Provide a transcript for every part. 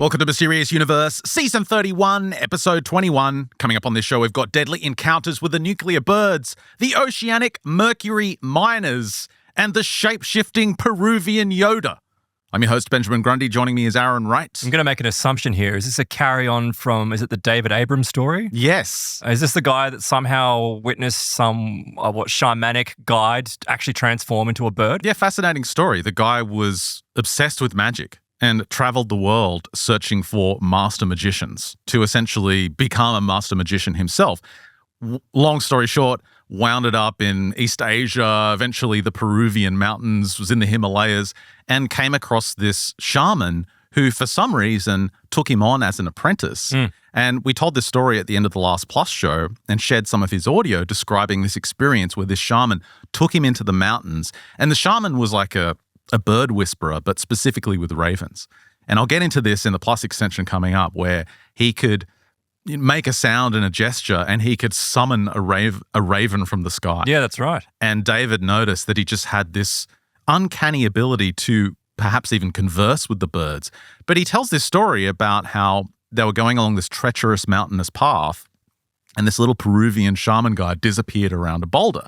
Welcome to Mysterious Universe, Season 31, Episode 21. Coming up on this show, we've got deadly encounters with the nuclear birds, the oceanic Mercury miners, and the shape-shifting Peruvian Yoda. I'm your host, Benjamin Grundy. Joining me is Aaron Wright. I'm going to make an assumption here. Is this a carry-on from, is it the David Abrams story? Yes. Is this the guy that somehow witnessed some, shamanic guide actually transform into a bird? Yeah, fascinating story. The guy was obsessed with magic and traveled the world searching for master magicians to essentially become a master magician himself. Long story short, wound it up in East Asia, eventually the Peruvian mountains, was in the Himalayas, and came across this shaman who, for some reason, took him on as an apprentice. And we told this story at the end of the last Plus show and shared some of his audio describing this experience where this shaman took him into the mountains. And the shaman was like a bird whisperer, but specifically with ravens. And I'll get into this in the Plus extension coming up, where he could make a sound and a gesture and he could summon a raven from the sky. Yeah, that's right. And David noticed that he just had this uncanny ability to perhaps even converse with the birds. But he tells this story about how they were going along this treacherous mountainous path and this little Peruvian shaman guy disappeared around a boulder.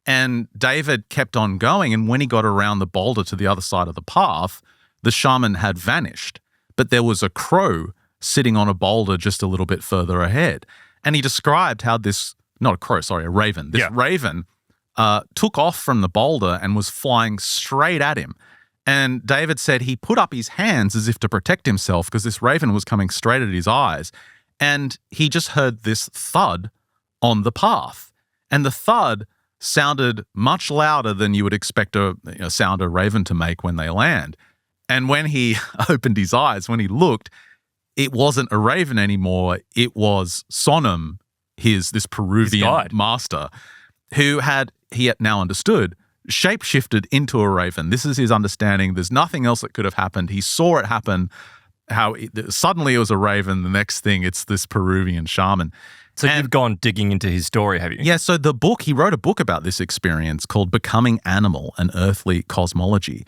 And David kept on going, and when he got around the boulder to the other side of the path, the shaman had vanished. But there was a crow sitting on a boulder just a little bit further ahead. And he described how a raven. This raven took off from the boulder and was flying straight at him. And David said he put up his hands as if to protect himself because this raven was coming straight at his eyes. And he just heard this thud on the path. And the thud sounded much louder than you would expect a raven to make when they land. And when he opened his eyes, when he looked, it wasn't a raven anymore. It was Sonam, this Peruvian master, who he had now understood, shapeshifted into a raven. This is his understanding. There's nothing else that could have happened. He saw it happen, suddenly it was a raven. The next thing, it's this Peruvian shaman. So you've gone digging into his story, have you? Yeah, so he wrote a book about this experience called Becoming Animal, An Earthly Cosmology.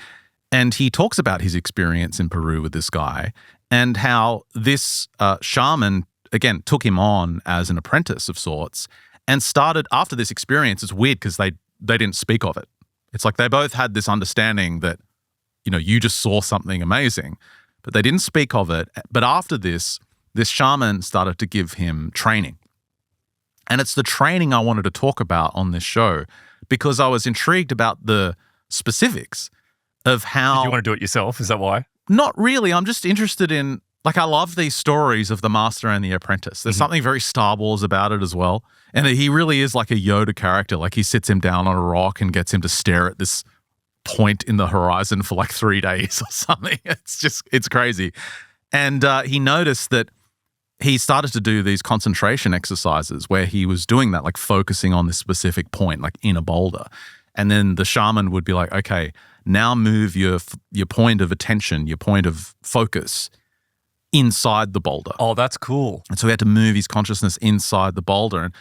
And he talks about his experience in Peru with this guy and how this shaman, again, took him on as an apprentice of sorts and started, after this experience, it's weird because they didn't speak of it. It's like they both had this understanding that, you just saw something amazing, but they didn't speak of it. But after this shaman started to give him training. And it's the training I wanted to talk about on this show because I was intrigued about the specifics of how... Did you want to do it yourself? Is that why? Not really. I'm just interested in... I love these stories of the master and the apprentice. There's something very Star Wars about it as well. And he really is like a Yoda character. Like he sits him down on a rock and gets him to stare at this point in the horizon for 3 days or something. It's crazy. And he noticed that he started to do these concentration exercises where he was doing that, focusing on this specific point, in a boulder. And then the shaman would be like, okay, now move your point of attention, your point of focus inside the boulder. Oh, that's cool. And so he had to move his consciousness inside the boulder.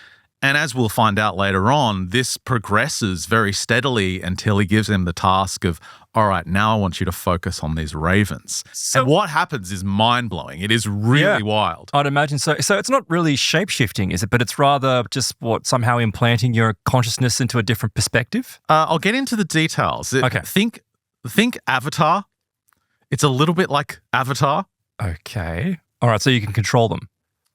And as we'll find out later on, this progresses very steadily until he gives him the task of, all right, now I want you to focus on these ravens. And what happens is mind-blowing. It is really wild. I'd imagine so. So it's not really shape-shifting, is it? But it's rather just somehow implanting your consciousness into a different perspective? I'll get into the details. Okay. Think Avatar. It's a little bit like Avatar. Okay. All right, so you can control them.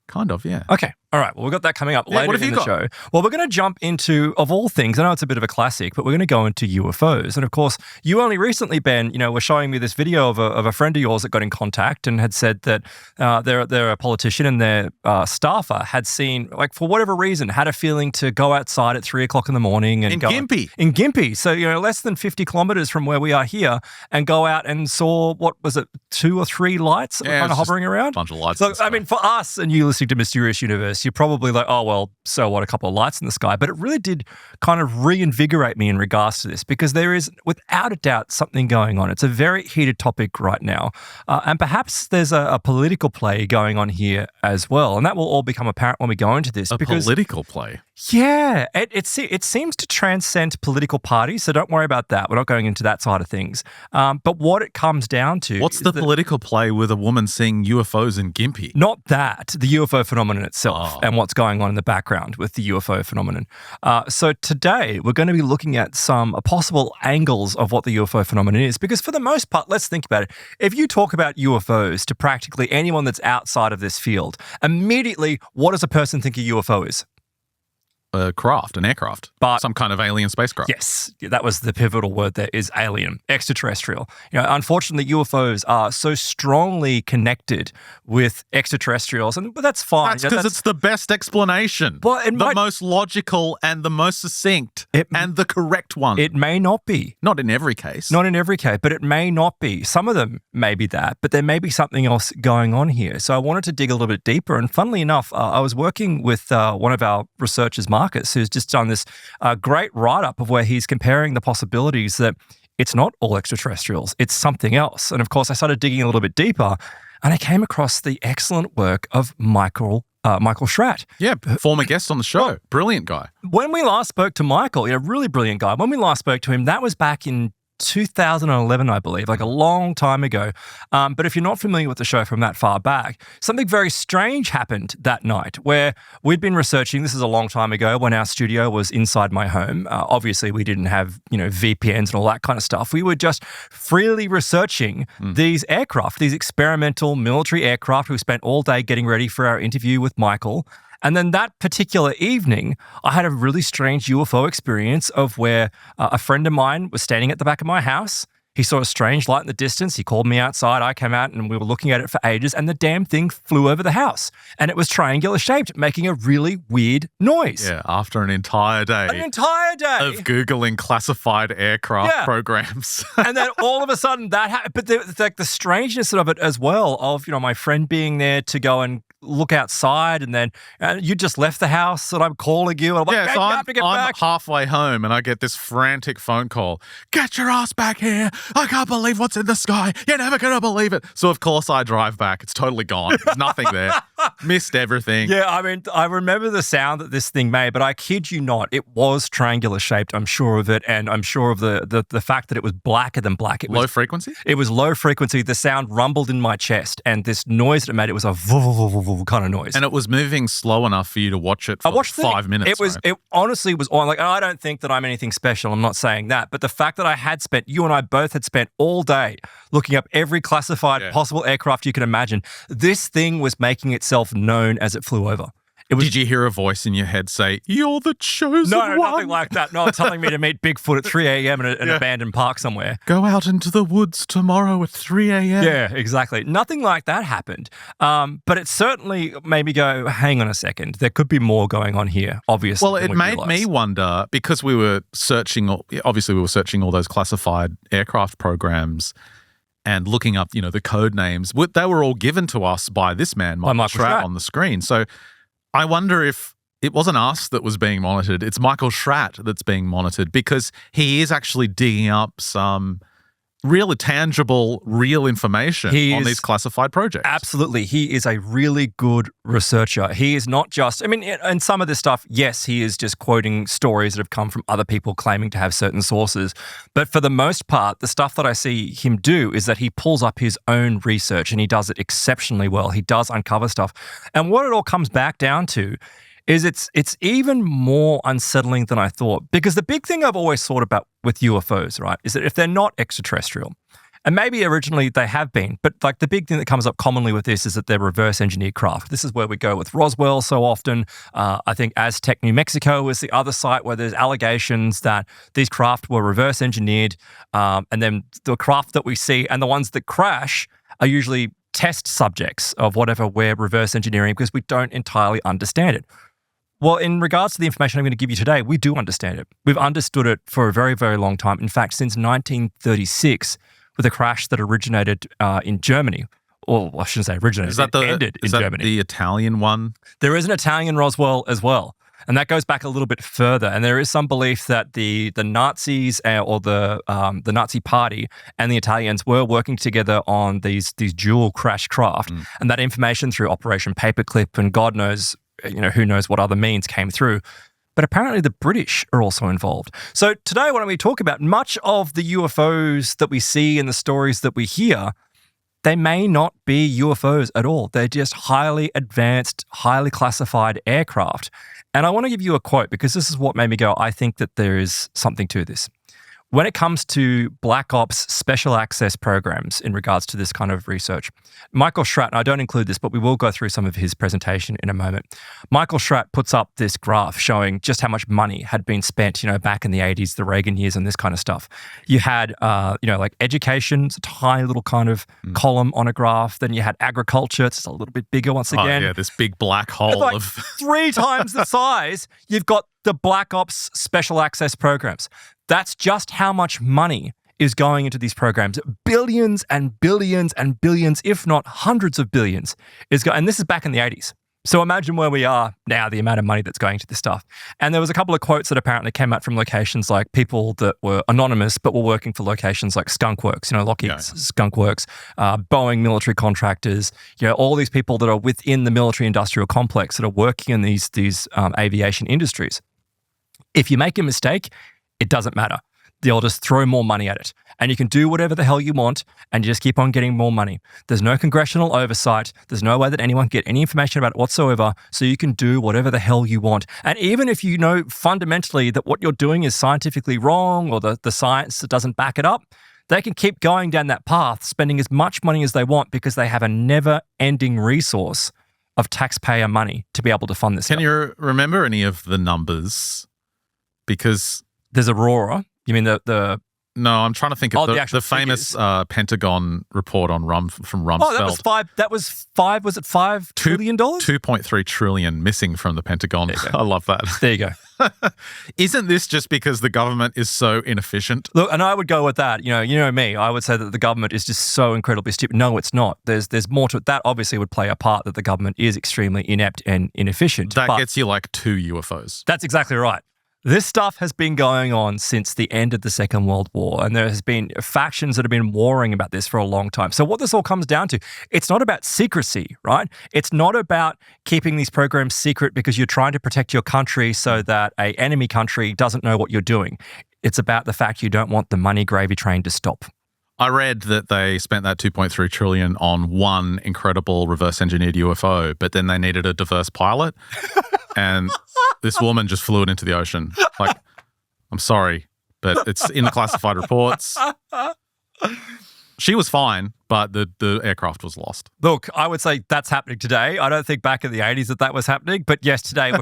Kind of, yeah. Okay. All right. Well, we've got that coming up later in the show. Well, we're going to jump into, of all things, I know it's a bit of a classic, but we're going to go into UFOs. And of course, you only recently, Ben, were showing me this video of a friend of yours that got in contact and had said that they're a politician and their staffer had seen, for whatever reason, had a feeling to go outside at 3 o'clock in the morning and in Gympie. In Gympie. So, less than 50 kilometers from where we are here, and go out and saw, 2 or 3 lights that were kind of hovering around? A bunch of lights. So, I mean, for us and you listening to Mysterious Universe, you're probably like, oh, well, so what, a couple of lights in the sky. But it really did kind of reinvigorate me in regards to this because there is, without a doubt, something going on. It's a very heated topic right now. And perhaps there's a political play going on here as well. And that will all become apparent when we go into this. Political play? Yeah, it seems to transcend political parties, so don't worry about that. We're not going into that side of things. But what it comes down to... What's the political play with a woman seeing UFOs in Gympie? Not that, the UFO phenomenon itself and what's going on in the background with the UFO phenomenon. So today, we're going to be looking at some possible angles of what the UFO phenomenon is, because for the most part, let's think about it. If you talk about UFOs to practically anyone that's outside of this field, immediately, what does a person think a UFO is? An aircraft, but some kind of alien spacecraft. Yes, that was the pivotal word there, is alien, extraterrestrial. Unfortunately, UFOs are so strongly connected with extraterrestrials, but that's fine. That's because it's the best explanation. Well, the most logical and the most succinct and the correct one. It may not be. Not in every case. Not in every case, but it may not be. Some of them may be that, but there may be something else going on here. So I wanted to dig a little bit deeper, and funnily enough, I was working with one of our researchers, Marcus, who's just done this great write-up of where he's comparing the possibilities that it's not all extraterrestrials, it's something else. And of course, I started digging a little bit deeper, and I came across the excellent work of Michael Schratt. Yeah, former guest on the show. Brilliant guy. When we last spoke to Michael, really brilliant guy. When we last spoke to him, that was back in 2011, I believe, like a long time ago. But if you're not familiar with the show from that far back, something very strange happened that night where we'd been researching. This is a long time ago when our studio was inside my home. Obviously, we didn't have, VPNs and all that kind of stuff. We were just freely researching these aircraft, these experimental military aircraft. We spent all day getting ready for our interview with Michael. And then that particular evening, I had a really strange UFO experience of where a friend of mine was standing at the back of my house. He saw a strange light in the distance. He called me outside. I came out and we were looking at it for ages, and the damn thing flew over the house. And it was triangular shaped, making a really weird noise. Yeah, after an entire day. Of Googling classified aircraft programs. And then all of a sudden that happened. But the strangeness of it as well, of, my friend being there to go and look outside, and then you just left the house and I'm calling you. And I'm like, so you have to get back. I'm halfway home and I get this frantic phone call. Get your ass back here. I can't believe what's in the sky. You're never going to believe it. So of course I drive back. It's totally gone. There's nothing there. Missed everything. Yeah, I remember the sound that this thing made, but I kid you not, it was triangular shaped. I'm sure of it. And I'm sure of the fact that it was blacker than black. It was low frequency? It was low frequency. The sound rumbled in my chest, and this noise that it made, it was a kind of noise. And it was moving slow enough for you to watch it for 5 minutes. It honestly was on. Like, I don't think that I'm anything special. I'm not saying that. But the fact that you and I both had spent all day looking up every classified possible aircraft you can imagine, this thing was making itself known as it flew over. Did you hear a voice in your head say, "You're the chosen one"? No, nothing like that. No, telling me to meet Bigfoot at 3 a.m. in an abandoned park somewhere. Go out into the woods tomorrow at 3 a.m. Yeah, exactly. Nothing like that happened. But it certainly made me go, hang on a second. There could be more going on here, obviously. Well, it made me wonder, because we were searching all those classified aircraft programs and looking up, the code names. They were all given to us by this man, Michael Schratt, on the screen. So I wonder if it wasn't us that was being monitored. It's Michael Schratt that's being monitored, because he is actually digging up some really tangible, real information on these classified projects. Absolutely. He is a really good researcher. He is not just, and some of this stuff, yes, he is just quoting stories that have come from other people claiming to have certain sources. But for the most part, the stuff that I see him do is that he pulls up his own research, and he does it exceptionally well. He does uncover stuff. And what it all comes back down to is it's even more unsettling than I thought. Because the big thing I've always thought about with UFOs, right, is that if they're not extraterrestrial, and maybe originally they have been, but like the big thing that comes up commonly with this is that they're reverse engineered craft. This is where we go with Roswell so often. I think Aztec, New Mexico is the other site where there's allegations that these craft were reverse engineered. And then the craft that we see and the ones that crash are usually test subjects of whatever we're reverse engineering, because we don't entirely understand it. Well, in regards to the information I'm going to give you today, we do understand it. We've understood it for a very, very long time. In fact, since 1936, with a crash that originated in Germany. Or I shouldn't say originated, ended in Germany. The Italian one? There is an Italian Roswell as well. And that goes back a little bit further. And there is some belief that the Nazis or the Nazi party and the Italians were working together on these dual crash craft. And that information through Operation Paperclip and God knows, who knows what other means came through. but apparently the British are also involved. So today, why don't we talk about much of the UFOs that we see and the stories that we hear? They may not be UFOs at all. They're just highly advanced, highly classified aircraft. And I want to give you a quote because this is what made me go, I think that there is something to this. When it comes to Black Ops special access programs in regards to this kind of research, Michael Schratt, and I don't include this, but we will go through some of his presentation in a moment. Michael Schratt puts up this graph showing just how much money had been spent, back in the 80s, the Reagan years and this kind of stuff. You had, like education, it's a tiny little kind of column on a graph. Then you had agriculture, it's a little bit bigger once again. Oh, yeah, this big black hole like of 3 times the size. You've got the Black Ops special access programs. That's just how much money is going into these programs. Billions and billions and billions, if not hundreds of billions, and this is back in the 80s. So imagine where we are now, the amount of money that's going to this stuff. And there was a couple of quotes that apparently came out from locations like people that were anonymous, but were working for locations like Skunk Works, Lockheed's Skunk Works, Boeing military contractors, all these people that are within the military industrial complex that are working in these aviation industries. If you make a mistake, it doesn't matter. They'll just throw more money at it. And you can do whatever the hell you want and you just keep on getting more money. There's no congressional oversight. There's no way that anyone can get any information about it whatsoever. So you can do whatever the hell you want. And even if you know fundamentally that what you're doing is scientifically wrong or the science that doesn't back it up, they can keep going down that path, spending as much money as they want because they have a never-ending resource of taxpayer money to be able to fund this. Can you remember any of the numbers? Because there's Aurora. You mean the No, I'm trying to think of the famous Pentagon report on from Rumsfeld. Oh, that was five. Was it $5 trillion? $2.3 trillion missing from the Pentagon. I love that. There you go. Isn't this just because the government is so inefficient? Look, and I would go with that. You know me. I would say that the government is just so incredibly stupid. No, it's not. There's more to it. That obviously would play a part that the government is extremely inept and inefficient. That gets you like 2 UFOs. That's exactly right. This stuff has been going on since the end of the Second World War, and there has been factions that have been warring about this for a long time. So what this all comes down to, it's not about secrecy, right? It's not about keeping these programs secret because you're trying to protect your country so that an enemy country doesn't know what you're doing. It's about the fact you don't want the money gravy train to stop. I read that they spent that $2.3 trillion on one incredible reverse-engineered UFO, but then they needed a diverse pilot, and this woman just flew it into the ocean. Like, I'm sorry, but it's in the classified reports. She was fine, but the aircraft was lost. Look, I would say that's happening today. I don't think back in the 80s that was happening, but yes, today.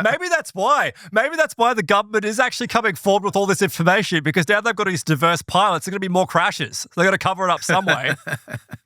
Maybe that's why. Maybe that's why the government is actually coming forward with all this information, because now they've got these diverse pilots. There are going to be more crashes. They're going to cover it up some way.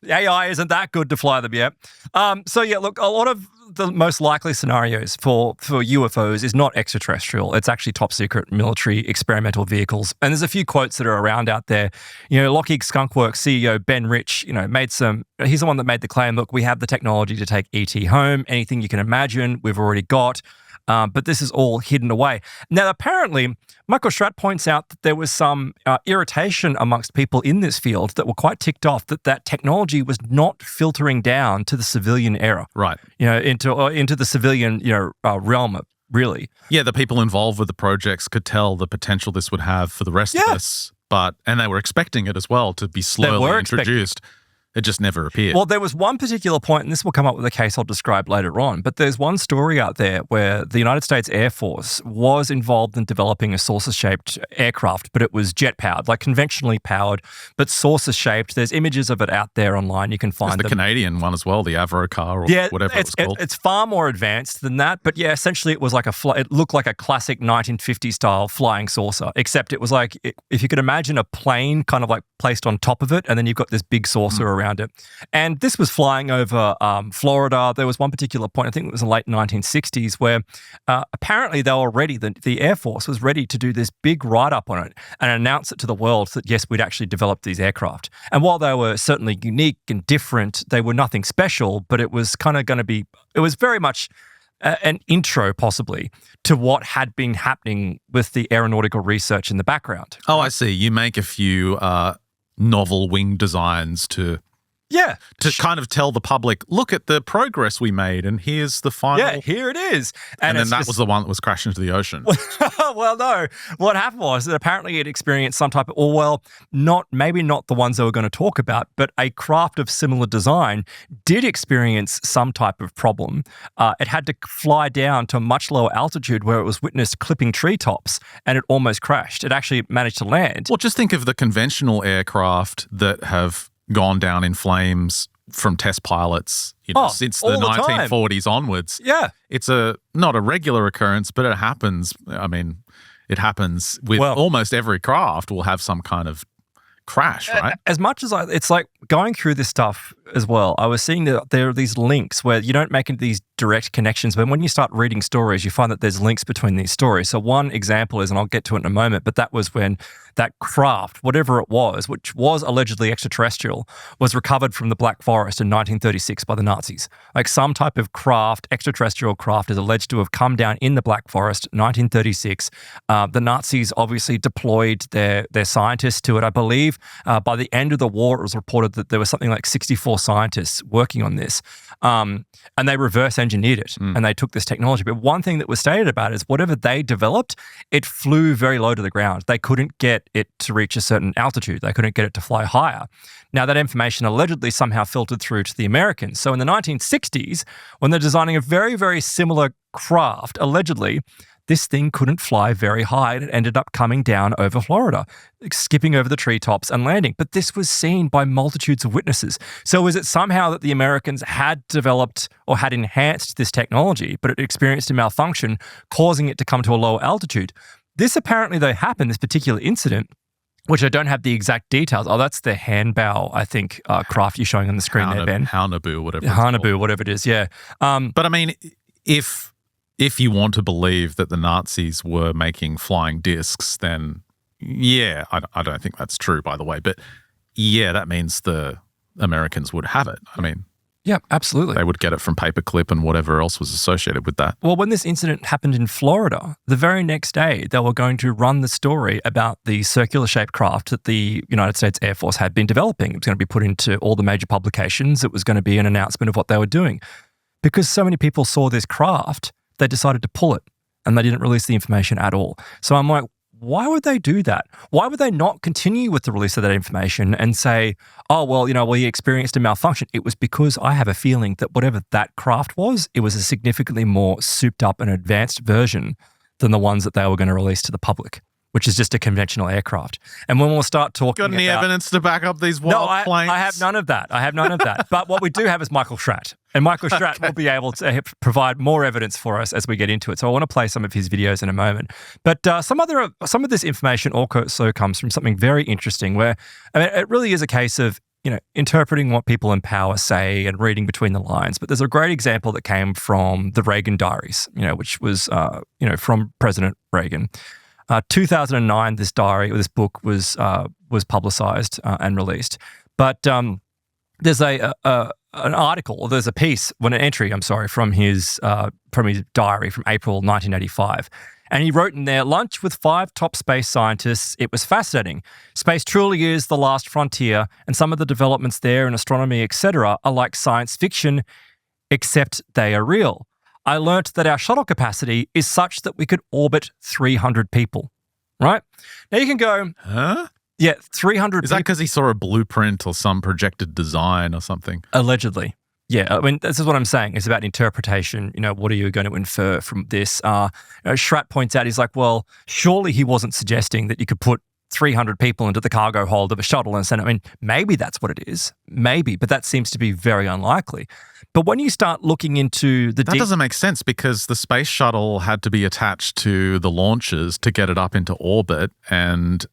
The AI isn't that good to fly them yet. Look, a lot of the most likely scenarios for UFOs is not extraterrestrial. It's actually top secret military experimental vehicles. And there's a few quotes that are around out there. Lockheed Skunk Works CEO Ben Rich, he's the one that made the claim, look, we have the technology to take ET home. Anything you can imagine, we've already got. But this is all hidden away. Now, apparently, Michael Schratt points out that there was some irritation amongst people in this field that were quite ticked off that technology was not filtering down to the civilian era. Right. Into the civilian, realm, really. Yeah, the people involved with the projects could tell the potential this would have for the rest of us, and they were expecting it as well to be slowly introduced. It just never appeared. Well, there was one particular point, and this will come up with a case I'll describe later on, but there's one story out there where the United States Air Force was involved in developing a saucer-shaped aircraft, but it was jet-powered, like conventionally powered, but saucer-shaped. There's images of it out there online. You can find the Canadian one as well, the Avro car or whatever it was called. It's far more advanced than that, but yeah, essentially it was like it looked like a classic 1950s style flying saucer, except it was like, if you could imagine a plane kind of like placed on top of it, and then you've got this big saucer around it. And this was flying over Florida. There was one particular point, I think it was in the late 1960s, where apparently they were ready, the Air Force was ready to do this big write-up on it and announce it to the world that, yes, we'd actually developed these aircraft. And while they were certainly unique and different, they were nothing special, but it was kind of going to be, it was very much an intro, possibly, to what had been happening with the aeronautical research in the background. Oh, I see. You make a few novel wing designs to Yeah. To kind of tell the public, look at the progress we made, and here's the final. Yeah, here it is. And then that was the one that was crashed into the ocean. Well, no. What happened was that apparently it experienced some type of, maybe not the ones that we're going to talk about, but a craft of similar design did experience some type of problem. It had to fly down to a much lower altitude where it was witnessed clipping treetops, and it almost crashed. It actually managed to land. Well, just think of the conventional aircraft that have gone down in flames from test pilots, since the 1940s onwards. Yeah. It's not a regular occurrence, but it happens. I mean, it happens with almost every craft will have some kind of crash, right? As much as it's like going through this stuff as well, I was seeing that there are these links where you don't make these direct connections, but when you start reading stories, you find that there's links between these stories. So one example is, and I'll get to it in a moment, but that was when that craft, whatever it was, which was allegedly extraterrestrial, was recovered from the Black Forest in 1936 by the Nazis. Like some type of craft, extraterrestrial craft, is alleged to have come down in the Black Forest, 1936. The Nazis obviously deployed their scientists to it. I believe by the end of the war, it was reported that there was something like 64 scientists working on this. And they reverse engineered it and they took this technology. But one thing that was stated about it is whatever they developed, it flew very low to the ground. They couldn't get it to reach a certain altitude. They couldn't get it to fly higher. Now, that information allegedly somehow filtered through to the Americans. So in the 1960s, when they're designing a very, very similar craft, allegedly, this thing couldn't fly very high, and it ended up coming down over Florida, skipping over the treetops and landing. But this was seen by multitudes of witnesses. So is it somehow that the Americans had developed or had enhanced this technology, but it experienced a malfunction, causing it to come to a lower altitude? This apparently, though, happened, this particular incident, which I don't have the exact details. Oh, that's the Hanbao, I think, craft you're showing on the screen there, Ben. Haunabu, whatever whatever it is, yeah. But I mean, if you want to believe that the Nazis were making flying discs, then yeah, I don't think that's true, by the way. But yeah, that means the Americans would have it. I mean, yeah, absolutely. They would get it from paperclip and whatever else was associated with that. Well, when this incident happened in Florida, the very next day, they were going to run the story about the circular-shaped craft that the United States Air Force had been developing. It was going to be put into all the major publications. It was going to be an announcement of what they were doing. Because so many people saw this craft, they decided to pull it, and they didn't release the information at all. So I'm like, why would they do that? Why would they not continue with the release of that information and say, oh, well, we experienced a malfunction? It was because I have a feeling that whatever that craft was, it was a significantly more souped up and advanced version than the ones that they were going to release to the public, which is just a conventional aircraft. And when we'll start talking Got any evidence to back up these wild planes? I have none of that. But what we do have is Michael Schratt. And Michael Schratt will be able to provide more evidence for us as we get into it. So I want to play some of his videos in a moment. But some of this information also comes from something very interesting where, it really is a case of, interpreting what people in power say and reading between the lines. But there's a great example that came from the Reagan diaries, which was, from President Reagan. 2009, this book was publicized and released. But there's there's a piece, an entry from his diary from April 1985. And he wrote in there, lunch with 5 top space scientists. It was fascinating. Space truly is the last frontier, and some of the developments there in astronomy, etc., are like science fiction, except they are real. I learnt that our shuttle capacity is such that we could orbit 300 people, right? Now you can go, huh? Yeah, 300 people. Is that because he saw a blueprint or some projected design or something? Allegedly. Yeah, this is what I'm saying. It's about interpretation. What are you going to infer from this? Schratt points out, he's like, well, surely he wasn't suggesting that you could put 300 people into the cargo hold of a shuttle and send it. Maybe that's what it is. Maybe, but that seems to be very unlikely. But when you start looking into that doesn't make sense because the space shuttle had to be attached to the launches to get it up into orbit. And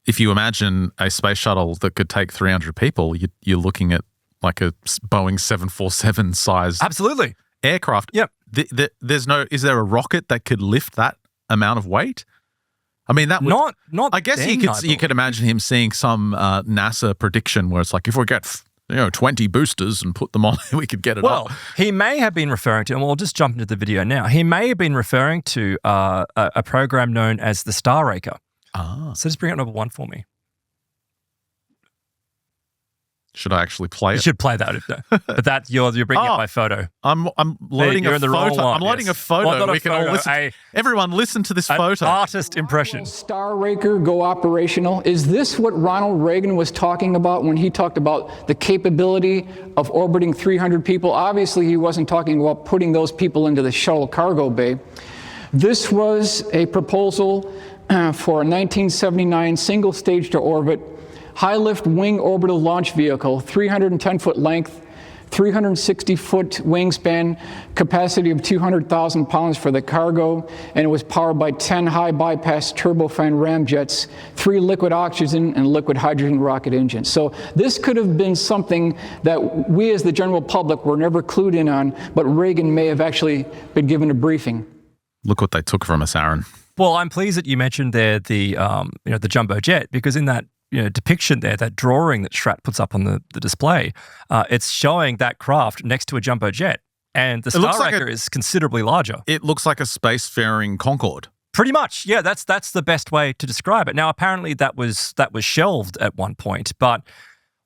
if you imagine a space shuttle that could take 300 people, you're looking at like a Boeing 747 size absolutely aircraft. Yep. Is there a rocket that could lift that amount of weight? That would not. I guess you could imagine him seeing some NASA prediction where it's like if we get 20 boosters and put them on, we could get it up. Well, he may have been referring to, and we'll just jump into the video now. He may have been referring to a program known as the Star Raker. Ah. So just bring up number 1 for me. Should I actually play it? You should play that. But that you're bringing up my photo. I'm loading a photo. I'm loading a photo. Well, we can all listen. Everyone, listen to this photo. Artist impression. Star Raker go operational. Is this what Ronald Reagan was talking about when he talked about the capability of orbiting 300 people? Obviously, he wasn't talking about putting those people into the shuttle cargo bay. This was a proposal for a 1979 single stage to orbit high-lift wing orbital launch vehicle, 310-foot length, 360-foot wingspan, capacity of 200,000 pounds for the cargo, and it was powered by 10 high-bypass turbofan ramjets, 3 liquid oxygen and liquid hydrogen rocket engines. So this could have been something that we as the general public were never clued in on, but Reagan may have actually been given a briefing. Look what they took from us, Aaron. Well, I'm pleased that you mentioned there the jumbo jet, because in that depiction there, that drawing that Strat puts up on the display, it's showing that craft next to a jumbo jet, and the Star Raker is considerably larger. It looks like a spacefaring Concorde. Pretty much, yeah. That's the best way to describe it. Now, apparently, that was shelved at one point, but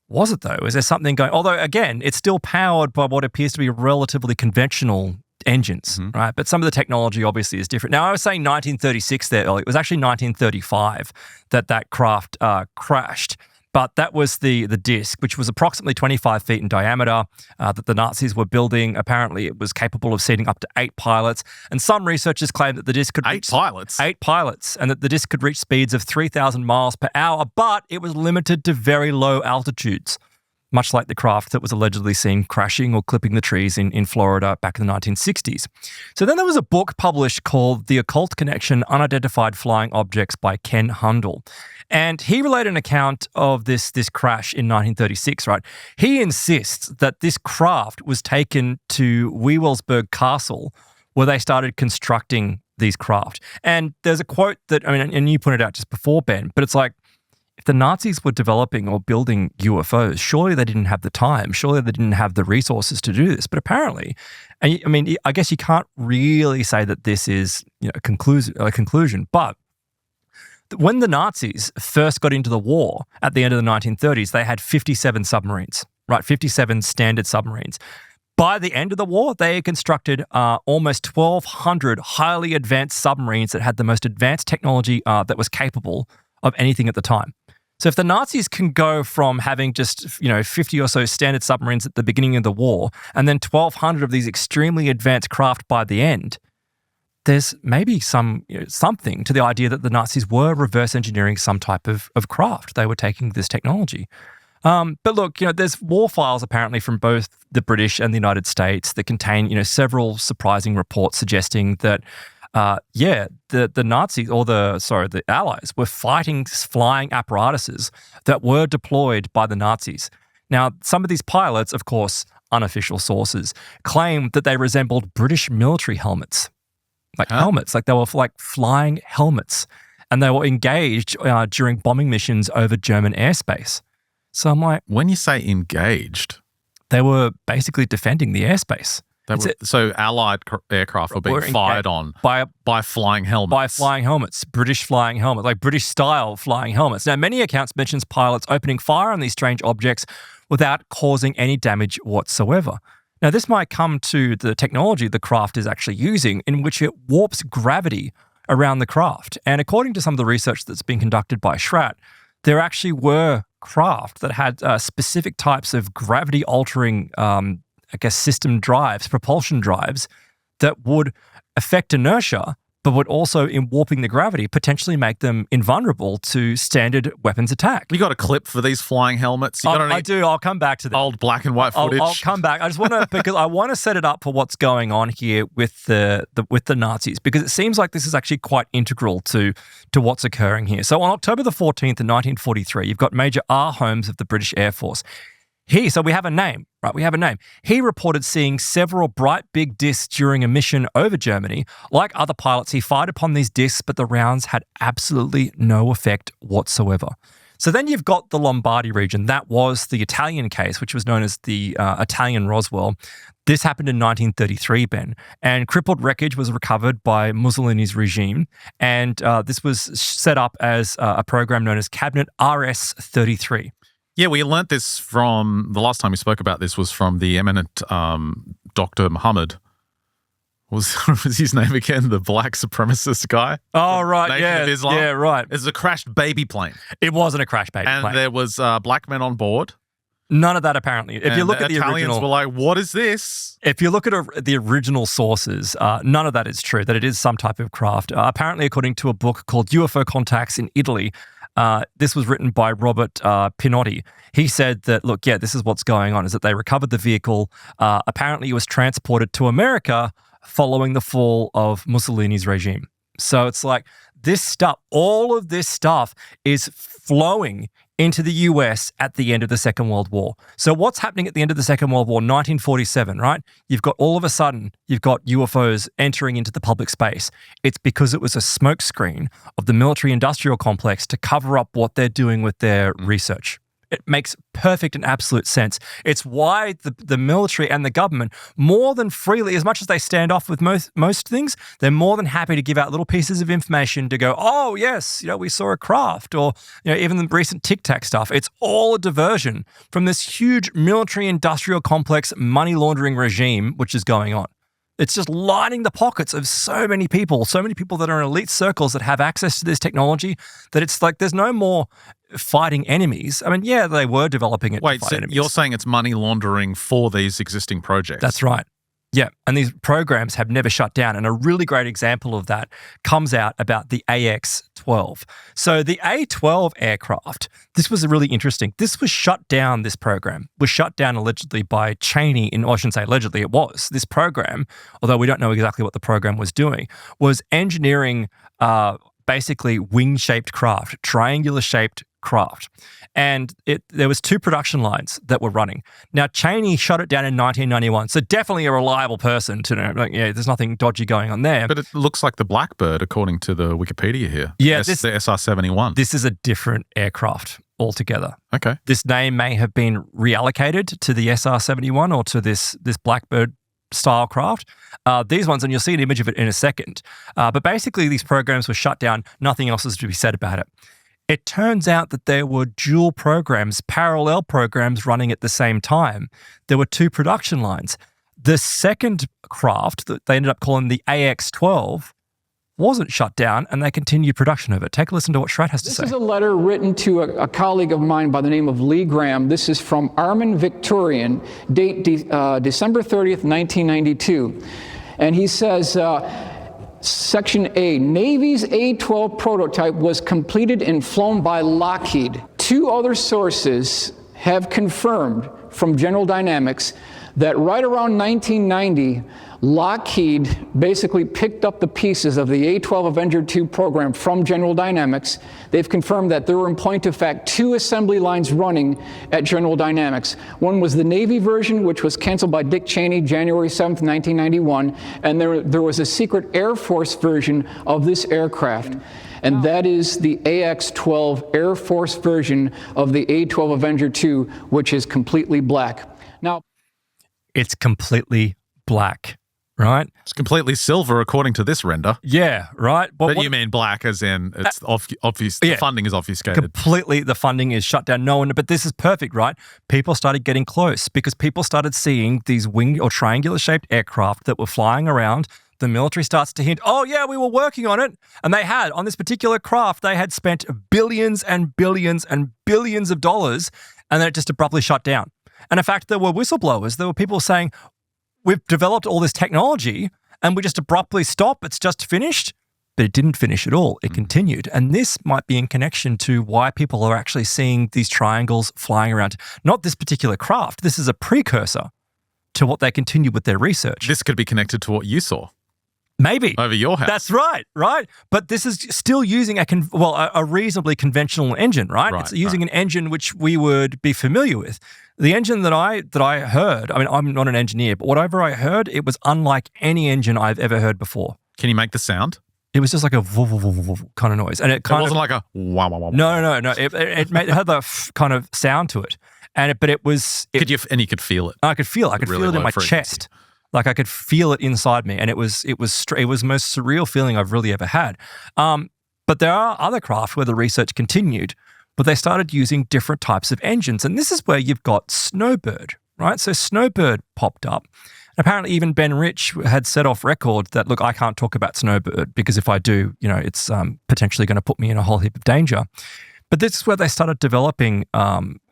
was it though? Is there something going? Although, again, it's still powered by what appears to be relatively conventional engines, right? But some of the technology obviously is different. Now, I was saying 1936 there earlier. It was actually 1935 that craft crashed. But that was the disc, which was approximately 25 feet in diameter, that the Nazis were building. Apparently, it was capable of seating up to 8 pilots. And some researchers claim that the disc could reach 8 pilots, and that the disc could reach speeds of 3,000 miles per hour, but it was limited to very low altitudes, much like the craft that was allegedly seen crashing or clipping the trees in Florida back in the 1960s. So then there was a book published called The Occult Connection, Unidentified Flying Objects by Ken Hundal. And he related an account of this crash in 1936, right? He insists that this craft was taken to Wewelsburg Castle, where they started constructing these craft. And there's a quote that, and you pointed out just before, Ben, but it's like, if the Nazis were developing or building UFOs, surely they didn't have the time. Surely they didn't have the resources to do this. But apparently, I guess you can't really say that this is a conclusion. But when the Nazis first got into the war at the end of the 1930s, they had 57 submarines, right? 57 standard submarines. By the end of the war, they had constructed almost 1,200 highly advanced submarines that had the most advanced technology that was capable of anything at the time. So if the Nazis can go from having just 50 or so standard submarines at the beginning of the war, and then 1,200 of these extremely advanced craft by the end, there's maybe something to the idea that the Nazis were reverse engineering some type of craft. They were taking this technology. But look, there's war files apparently from both the British and the United States that contain several surprising reports suggesting that the Nazis, or the Allies, were fighting flying apparatuses that were deployed by the Nazis. Now, some of these pilots, of course, unofficial sources, claim that they resembled British military helmets. Helmets, like they were like flying helmets. And they were engaged during bombing missions over German airspace. So I'm like... When you say engaged? They were basically defending the airspace. So Allied aircraft were being fired on by flying helmets. By flying helmets, British flying helmets, like British-style flying helmets. Now, many accounts mentions pilots opening fire on these strange objects without causing any damage whatsoever. Now, this might come to the technology the craft is actually using, in which it warps gravity around the craft. And according to some of the research that's been conducted by Schratt, there actually were craft that had specific types of gravity-altering system drives, propulsion drives, that would affect inertia, but would also, in warping the gravity, potentially make them invulnerable to standard weapons attack. You got a clip for these flying helmets? I do. I'll come back to that. Old black and white footage. I'll come back. I just want to, because I want to set it up for what's going on here with the Nazis, because it seems like this is actually quite integral to what's occurring here. So on October the 14th in 1943, you've got Major R. Holmes of the British Air Force. So we have a name, right? We have a name. He reported seeing several bright big discs during a mission over Germany. Like other pilots, he fired upon these discs, but the rounds had absolutely no effect whatsoever. So then you've got the Lombardy region. That was the Italian case, which was known as the Italian Roswell. This happened in 1933, Ben, and crippled wreckage was recovered by Mussolini's regime, and this was set up as a program known as Cabinet RS-33. Yeah, we learnt this from the last time we spoke about this was from the eminent Dr. Muhammad. What was his name again? The black supremacist guy? Oh, right. Nation of Islam. Yeah, right. It's a crashed baby plane. It wasn't a crashed baby plane. And there was black men on board. None of that, apparently. If you look at the Italians original, were like, what is this? If you look at the original sources, none of that is true, that it is some type of craft. Apparently, according to a book called UFO Contacts in Italy, this was written by Robert Pinotti. He said that, look, yeah, this is what's going on, is that they recovered the vehicle. Apparently, it was transported to America following the fall of Mussolini's regime. So it's like this stuff, all of this stuff is flowing into the US at the end of the Second World War. So what's happening at the end of the Second World War, 1947, right? You've got all of a sudden, you've got UFOs entering into the public space. It's because it was a smokescreen of the military-industrial complex to cover up what they're doing with their research. It makes perfect and absolute sense. It's why the military and the government, more than freely, as much as they stand off with most things, they're more than happy to give out little pieces of information to go, oh, yes, we saw a craft, or even the recent Tic Tac stuff. It's all a diversion from this huge military-industrial complex money laundering regime which is going on. It's just lining the pockets of so many people that are in elite circles that have access to this technology, that it's like there's no more fighting enemies. I mean, yeah, they were developing it to fight enemies. You're saying it's money laundering for these existing projects? That's right. Yeah, and these programs have never shut down. And a really great example of that comes out about the AX-12. So the A12 aircraft, this was really interesting. This was shut down, this program, was shut down allegedly by Cheney, I shouldn't say allegedly, it was. This program, although we don't know exactly what the program was doing, was engineering basically wing-shaped craft, triangular-shaped craft. And there was 2 production lines that were running. Now, Cheney shut it down in 1991, so definitely a reliable person to know. There's nothing dodgy going on there. But it looks like the Blackbird, according to the Wikipedia here. Yeah, the SR-71. This is a different aircraft altogether. Okay. This name may have been reallocated to the SR-71 or to this Blackbird style craft. These ones, and you'll see an image of it in a second. But basically, these programs were shut down. Nothing else is to be said about it. It turns out that there were dual programs, parallel programs running at the same time. There were 2 production lines. The second craft that they ended up calling the AX-12 wasn't shut down, and they continued production of it. Take a listen to what Shred has to say. This is a letter written to a colleague of mine by the name of Lee Graham. This is from Armin Victorian, date December 30th, 1992. And he says, Section A, Navy's A-12 prototype was completed and flown by Lockheed. 2 other sources have confirmed from General Dynamics that right around 1990, Lockheed basically picked up the pieces of the A12 Avenger 2 program from General Dynamics. They've confirmed that there were, in point of fact, 2 assembly lines running at General Dynamics. One was the Navy version, which was canceled by Dick Cheney January 7th, 1991, and there was a secret Air Force version of this aircraft. And that is the AX-12 Air Force version of the A12 Avenger 2, which is completely black. Now, it's completely black. Right? It's completely silver according to this render. Yeah, right. But you mean black as in it's obvious, the funding is obfuscated. Completely, the funding is shut down. No one, but this is perfect, right? People started getting close because people started seeing these wing or triangular shaped aircraft that were flying around. The military starts to hint, oh yeah, we were working on it. And they had, on this particular craft, they had spent billions and billions and billions of dollars, and then it just abruptly shut down. And in fact, there were whistleblowers. There were people saying, we've developed all this technology and we just abruptly stop. It's just finished. But it didn't finish at all. It continued. And this might be in connection to why people are actually seeing these triangles flying around. Not this particular craft. This is a precursor to what they continued with their research. This could be connected to what you saw. Maybe. Over your house. That's right. But this is still using a reasonably conventional engine, right? It's using an engine which we would be familiar with. The engine that I heard, I mean, I'm not an engineer, but whatever I heard, it was unlike any engine I've ever heard before. Can you make the sound? It was just like a kind of noise. And it wasn't like a wow, wow, wow. No. It had the kind of sound to it. But it was... and you could feel it. I could feel it. I could feel it in my chest. Like I could feel it inside me. And it was the most surreal feeling I've really ever had. But there are other craft where the research continued, but they started using different types of engines. And this is where you've got Snowbird, right? So Snowbird popped up. Apparently, even Ben Rich had set off record that, look, I can't talk about Snowbird because if I do, it's potentially going to put me in a whole heap of danger. But this is where they started developing,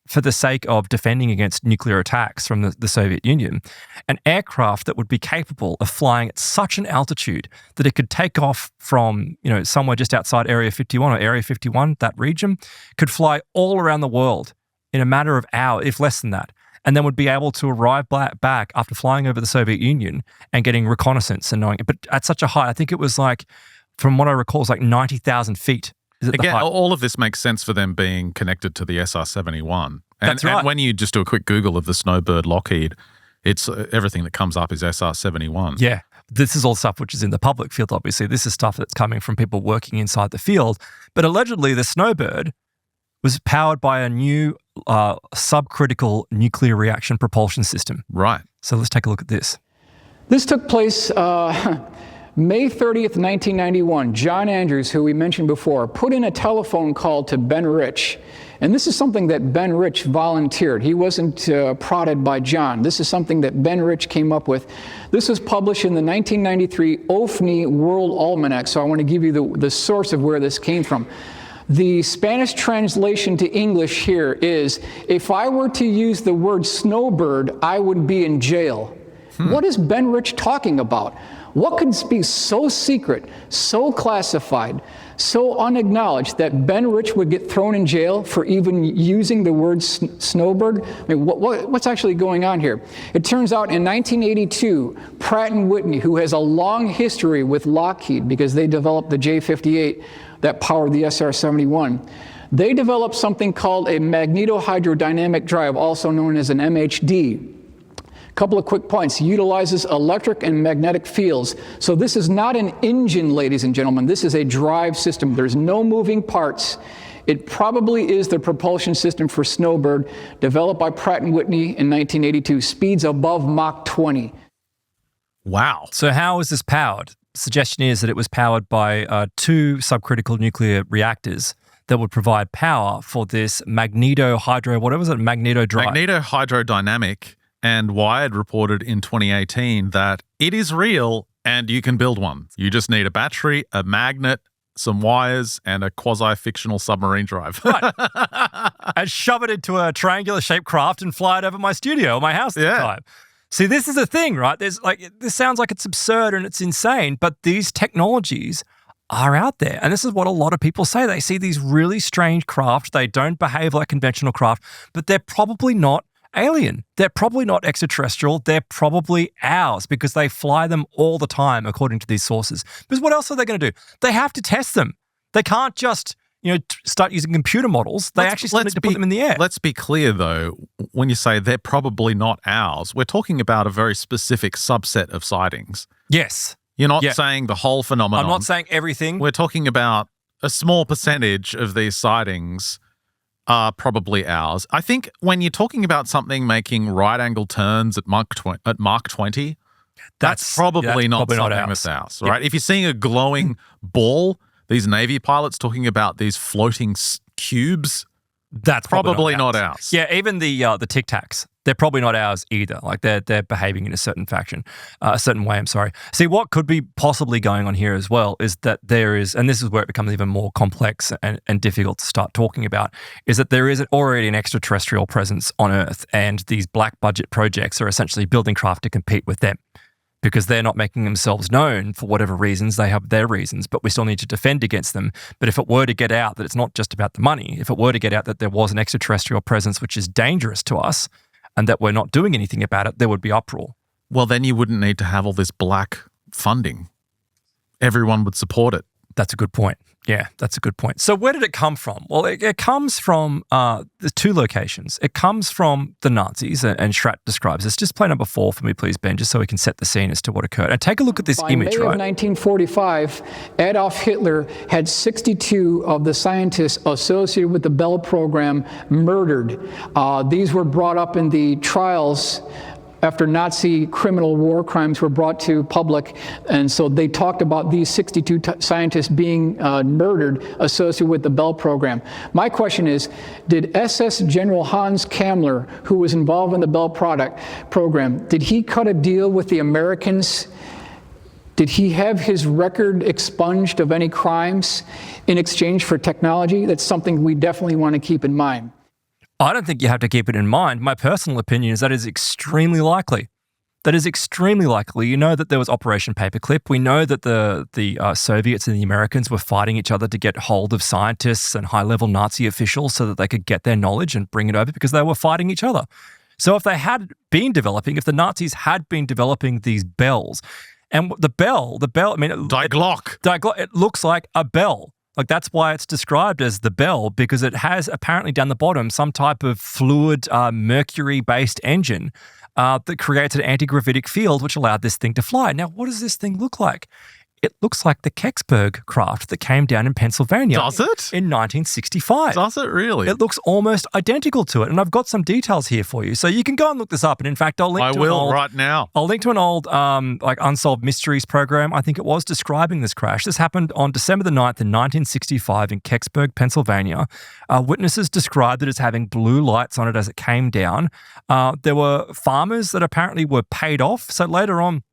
for the sake of defending against nuclear attacks from the Soviet Union, an aircraft that would be capable of flying at such an altitude that it could take off from, somewhere just outside Area 51 or Area 51, that region, could fly all around the world in a matter of hours, if less than that, and then would be able to arrive back after flying over the Soviet Union and getting reconnaissance and knowing it. But at such a height, I think it was like, from what I recall, it's like 90,000 feet. Again, all of this makes sense for them being connected to the SR-71. That's right. And when you just do a quick Google of the Snowbird Lockheed, it's everything that comes up is SR-71. Yeah. This is all stuff which is in the public field, obviously. This is stuff that's coming from people working inside the field. But allegedly, the Snowbird was powered by a new subcritical nuclear reaction propulsion system. Right. So let's take a look at this. This took place May 30th, 1991. John Andrews, who we mentioned before, put in a telephone call to Ben Rich. And this is something that Ben Rich volunteered. He wasn't prodded by John. This is something that Ben Rich came up with. This was published in the 1993 OFNI World Almanac. So I want to give you the source of where this came from. The Spanish translation to English here is, if I were to use the word snowbird, I would be in jail. What is Ben Rich talking about? What could be so secret, so classified, so unacknowledged that Ben Rich would get thrown in jail for even using the word snowbird? I mean, what's actually going on here? It turns out in 1982, Pratt & Whitney, who has a long history with Lockheed because they developed the J-58 that powered the SR-71, they developed something called a magnetohydrodynamic drive, also known as an MHD. Couple of quick points. Utilizes electric and magnetic fields. So this is not an engine, ladies and gentlemen. This is a drive system. There's no moving parts. It probably is the propulsion system for Snowbird, developed by Pratt & Whitney in 1982. Speeds above Mach 20. Wow. So how is this powered? Suggestion is that it was powered by two subcritical nuclear reactors that would provide power for this magnetohydrodynamic. And Wired reported in 2018 that it is real and you can build one. You just need a battery, a magnet, some wires, and a quasi-fictional submarine drive. Right. And shove it into a triangular-shaped craft and fly it over my studio or my house at the time. See, this is the thing, right? This sounds like it's absurd and it's insane, but these technologies are out there. And this is what a lot of people say. They see these really strange craft. They don't behave like conventional craft, but they're probably not alien. They're probably not extraterrestrial. They're probably ours because they fly them all the time, according to these sources. Because what else are they going to do? They have to test them. They can't just, start using computer models. They actually need to put them in the air. Let's be clear, though. When you say they're probably not ours, we're talking about a very specific subset of sightings. Yes. You're not saying the whole phenomenon. I'm not saying everything. We're talking about a small percentage of these sightings are probably ours. I think when you're talking about something making right-angle turns at Mach 20, that's probably not something that's ours, right? If you're seeing a glowing ball, these Navy pilots talking about these floating cubes, that's probably not ours. Yeah, even the Tic Tacs, they're probably not ours either. Like they're behaving in a certain way. I'm sorry. See, what could be possibly going on here as well is that there is, and this is where it becomes even more complex and difficult to start talking about, is that there is already an extraterrestrial presence on Earth, and these black budget projects are essentially building craft to compete with them. Because they're not making themselves known for whatever reasons. They have their reasons, but we still need to defend against them. But if it were to get out that it's not just about the money, if it were to get out that there was an extraterrestrial presence which is dangerous to us and that we're not doing anything about it, there would be uproar. Well, then you wouldn't need to have all this black funding. Everyone would support it. That's a good point. Yeah, that's a good point. So where did it come from? Well, it comes from the two locations. It comes from the Nazis, and Schratt describes this. Just play number 4 for me, please, Ben, just so we can set the scene as to what occurred. And take a look at this image, right? By May of 1945, Adolf Hitler had 62 of the scientists associated with the Bell program murdered. These were brought up in the trials after Nazi criminal war crimes were brought to public. And so they talked about these 62 scientists being murdered associated with the Bell program. My question is, did SS General Hans Kammler, who was involved in the Bell program, did he cut a deal with the Americans? Did he have his record expunged of any crimes in exchange for technology? That's something we definitely want to keep in mind. I don't think you have to keep it in mind. My personal opinion is that is extremely likely. That is extremely likely. You know that there was Operation Paperclip. We know that the Soviets and the Americans were fighting each other to get hold of scientists and high-level Nazi officials so that they could get their knowledge and bring it over because they were fighting each other. So if they had been developing, if the Nazis had been developing these bells, and the bell, I mean... Die Glock. It looks like a bell. Like, that's why it's described as the bell, because it has apparently down the bottom some type of fluid mercury-based engine that creates an anti-gravitic field which allowed this thing to fly. Now, what does this thing look like? It looks like the Kecksburg craft that came down in Pennsylvania. Does it? In 1965. Does it really? It looks almost identical to it. And I've got some details here for you. So you can go and look this up. And in fact, I'll link right now. I'll link to an old Unsolved Mysteries program, I think it was, describing this crash. This happened on December the 9th in 1965 in Kecksburg, Pennsylvania. Witnesses described it as having blue lights on it as it came down. There were farmers that apparently were paid off. So later on,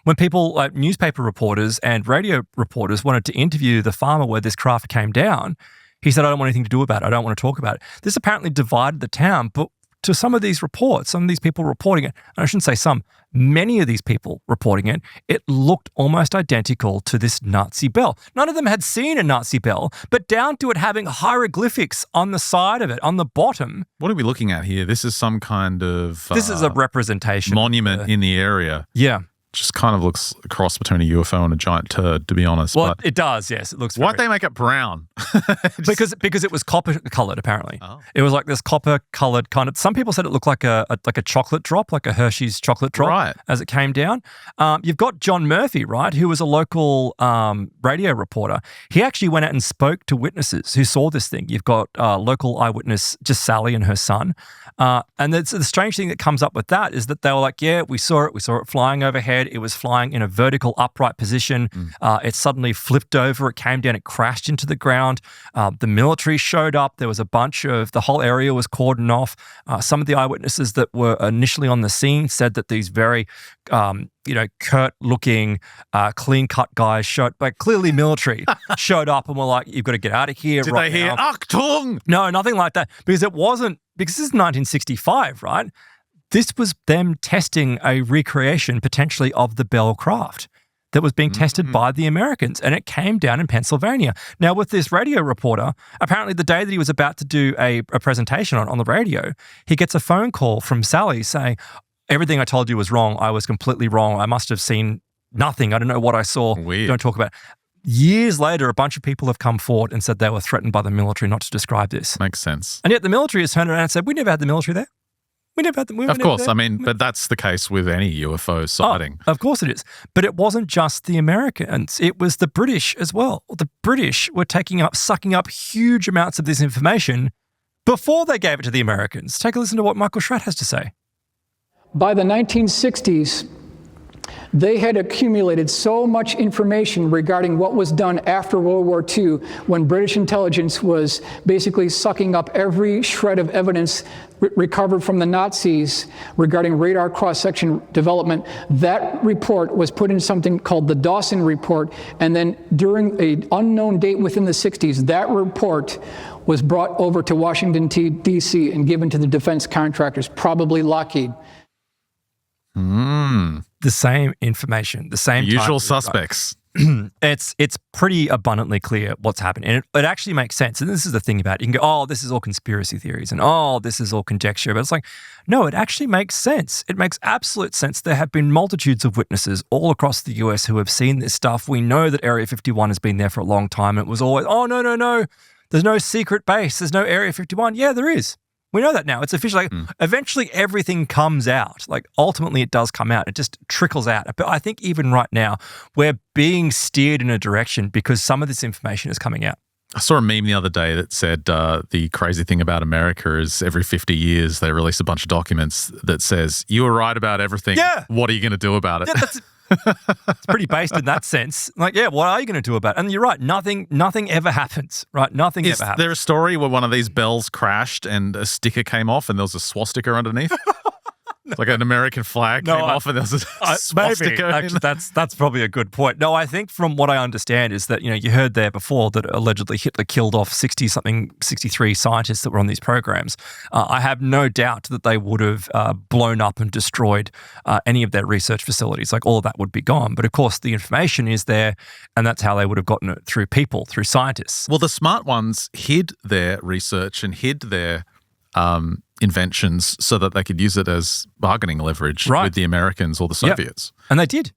when people, like newspaper reporters and radio reporters, wanted to interview the farmer where this craft came down, he said, I don't want anything to do about it. I don't want to talk about it. This apparently divided the town, but to some of these reports, some of these people reporting it, and I shouldn't say some, many of these people reporting it, it looked almost identical to this Nazi bell. None of them had seen a Nazi bell, but down to it having hieroglyphics on the side of it, on the bottom. What are we looking at here? This is some kind of... This is a representation. Monument in the area. Yeah. Just kind of looks a cross between a UFO and a giant turd, to be honest. Well, it does, yes. It looks Why'd they make it brown? Because it was copper-coloured, apparently. Oh. It was like this copper-coloured kind of... Some people said it looked like a chocolate drop, like a Hershey's chocolate drop, right, as it came down. You've got John Murphy, right, who was a local radio reporter. He actually went out and spoke to witnesses who saw this thing. You've got local eyewitness, just Sally and her son. And the strange thing that comes up with that is that they were like, yeah, we saw it flying overhead. It was flying in a vertical upright position. It suddenly flipped over. It came down. It crashed into the ground. The military showed up. There was a bunch of... The whole area was cordoned off. Some of the eyewitnesses that were initially on the scene said that these very, curt-looking, clean-cut guys clearly military, showed up and were like, you've got to get out of here Did right they hear, now. Achtung? No, nothing like that. Because this is 1965, right? This was them testing a recreation potentially of the Bell craft that was being tested by the Americans, and it came down in Pennsylvania. Now, with this radio reporter, apparently the day that he was about to do a presentation on the radio, he gets a phone call from Sally saying, everything I told you was wrong. I was completely wrong. I must have seen nothing. I don't know what I saw. Weird. Don't talk about it. Years later, a bunch of people have come forward and said they were threatened by the military not to describe this. Makes sense. And yet the military has turned around and said, we never had the military there. We never had them. Of course. I mean, but that's the case with any UFO sighting. Of course it is. But it wasn't just the Americans. It was the British as well. The British were sucking up huge amounts of this information before they gave it to the Americans. Take a listen to what Michael Schratt has to say. By the 1960s, they had accumulated so much information regarding what was done after World War II, when British intelligence was basically sucking up every shred of evidence recovered from the Nazis regarding radar cross-section development. That report was put in something called the Dawson Report, and then during an unknown date within the 60s, that report was brought over to Washington, D.C. and given to the defense contractors, probably Lockheed. The same information, the same usual suspects. It's pretty abundantly clear what's happened. And it actually makes sense. And this is the thing about it. You can go, oh, this is all conspiracy theories and oh, this is all conjecture. But it's like, no, it actually makes sense. It makes absolute sense. There have been multitudes of witnesses all across the US who have seen this stuff. We know that Area 51 has been there for a long time. It was always, oh, no. There's no secret base. There's no Area 51. Yeah, there is. We know that now. It's official. Eventually everything comes out. Like, ultimately it does come out. It just trickles out. But I think even right now, we're being steered in a direction because some of this information is coming out. I saw a meme the other day that said the crazy thing about America is every 50 years they release a bunch of documents that says, you were right about everything. Yeah. What are you going to do about it? Yeah, it's pretty based in that sense. Like, yeah, what are you going to do about it? And you're right, nothing ever happens, right? Nothing ever happens. Is there a story where one of these bells crashed and a sticker came off and there was a swastika underneath? Like an American flag came off and there was a swastika. Maybe. Actually, that's probably a good point. No, I think from what I understand is that, you heard there before that allegedly Hitler killed off 63 scientists that were on these programs. I have no doubt that they would have blown up and destroyed any of their research facilities. Like all of that would be gone. But of course, the information is there, and that's how they would have gotten it through people, through scientists. Well, the smart ones hid their research and hid their inventions so that they could use it as bargaining leverage with the Americans or the Soviets. Yep. And they did.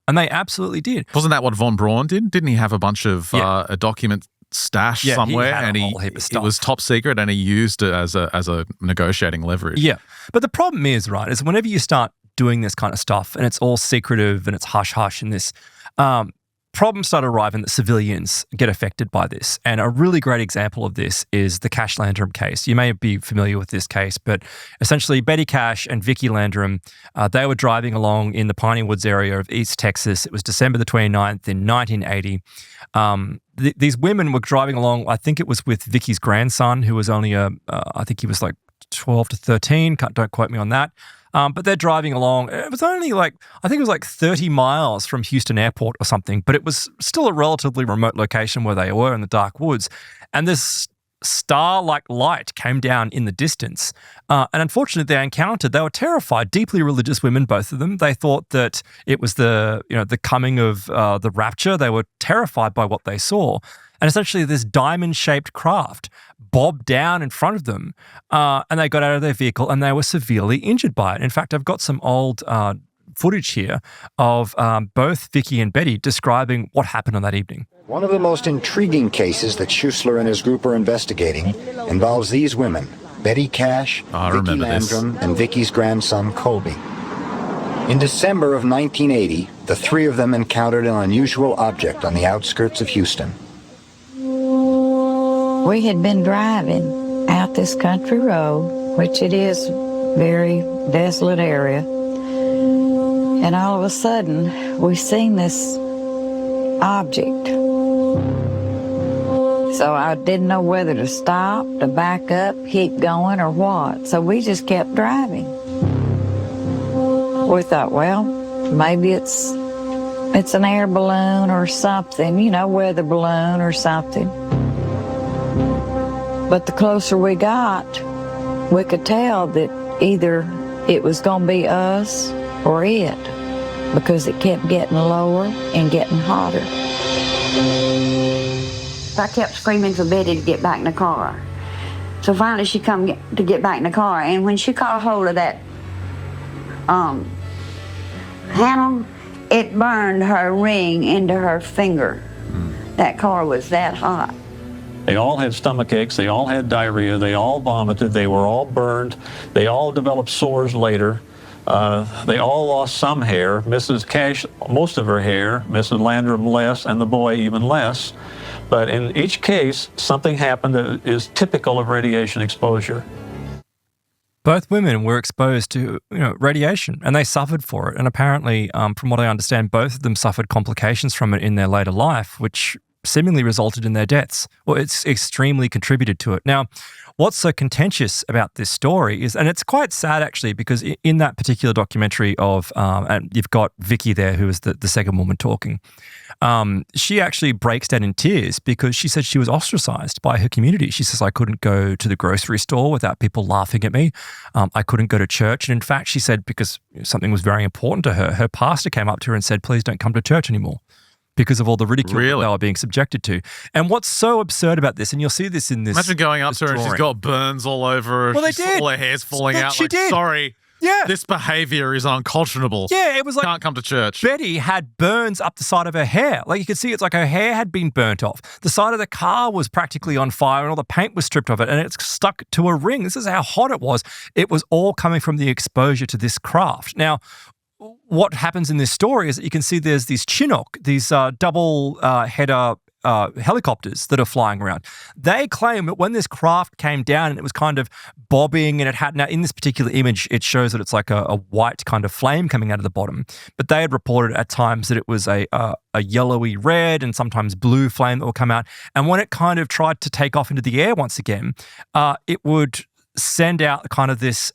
And they absolutely did. Wasn't that what von Braun did? Didn't he have a bunch of a document stash somewhere, and it was top secret, and he used it as a negotiating leverage? Yeah. But the problem is whenever you start doing this kind of stuff and it's all secretive and it's hush-hush and this, problems start arriving that civilians get affected by this. And a really great example of this is the Cash Landrum case. You may be familiar with this case, but essentially Betty Cash and Vicky Landrum, they were driving along in the Piney Woods area of East Texas. It was December the 29th in 1980. These women were driving along, I think it was with Vicky's grandson, who was only I think he was like 12 to 13. Don't quote me on that. But they're driving along. It was only I think it was like 30 miles from Houston Airport or something, but it was still a relatively remote location where they were in the dark woods. And this star-like light came down in the distance. And unfortunately, they were terrified, deeply religious women, both of them. They thought that it was the coming of the rapture. They were terrified by what they saw. And essentially this diamond-shaped craft bobbed down in front of them, and they got out of their vehicle and they were severely injured by it. In fact, I've got some old footage here of both Vicky and Betty describing what happened on that evening. One of the most intriguing cases that Schuessler and his group are investigating involves these women, Betty Cash, Vicky Landrum, and Vicky's grandson, Colby. In December of 1980, the three of them encountered an unusual object on the outskirts of Houston. We had been driving out this country road, which it is a very desolate area, and all of a sudden we seen this object. So I didn't know whether to stop, to back up, keep going, or what. So we just kept driving. We thought, well, maybe it's an air balloon or something, weather balloon or something. But the closer we got, we could tell that either it was going to be us or it, because it kept getting lower and getting hotter. I kept screaming for Betty to get back in the car. So finally she come to get back in the car, and when she caught a hold of that handle, it burned her ring into her finger. That car was that hot. They all had stomach aches, they all had diarrhea, they all vomited, they were all burned, they all developed sores later. They all lost some hair. Mrs. Cash, most of her hair, Mrs. Landrum less, and the boy even less. But in each case, something happened that is typical of radiation exposure. Both women were exposed to radiation, and they suffered for it. And apparently, from what I understand, both of them suffered complications from it in their later life, which seemingly resulted in their deaths. Well, it's extremely contributed to it. Now, what's so contentious about this story is, and it's quite sad actually, because in that particular documentary of, and you've got Vicky there, who is the second woman talking, she actually breaks down in tears because she said she was ostracized by her community. She says, I couldn't go to the grocery store without people laughing at me. I couldn't go to church. And in fact, she said, because something was very important to her, her pastor came up to her and said, please don't come to church anymore, because of all the ridicule they were being subjected to. And what's so absurd about this, and you'll see this in this Imagine going up to her and she's got burns all over her. Well, they did. All her hair's falling out. She did. Sorry. Yeah. This behavior is unconscionable. Yeah, it was like... Can't come to church. Betty had burns up the side of her hair. Like, you could see it's like her hair had been burnt off. The side of the car was practically on fire and all the paint was stripped off it, and it's stuck to a ring. This is how hot it was. It was all coming from the exposure to this craft. Now, what happens in this story is that you can see there's these Chinook, these double header helicopters that are flying around. They claim that when this craft came down and it was kind of bobbing and it had, now in this particular image, it shows that it's like a white kind of flame coming out of the bottom. But they had reported at times that it was a yellowy red and sometimes blue flame that will come out. And when it kind of tried to take off into the air once again, it would send out kind of this,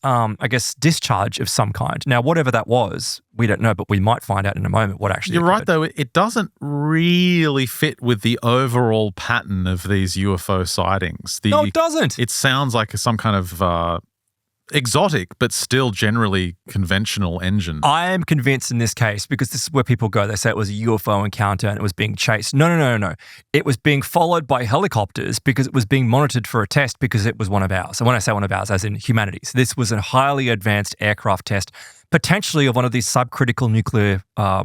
discharge of some kind. Now, whatever that was, we don't know, but we might find out in a moment what actually You're occurred. right, though. It doesn't really fit with the overall pattern of these UFO sightings. No, it doesn't. It sounds like some kind of exotic, but still generally conventional engine. I am convinced in this case, because this is where people go, they say it was a UFO encounter and it was being chased. No. It was being followed by helicopters because it was being monitored for a test because it was one of ours. And when I say one of ours, as in humanity's, this was a highly advanced aircraft test, potentially of one of these subcritical nuclear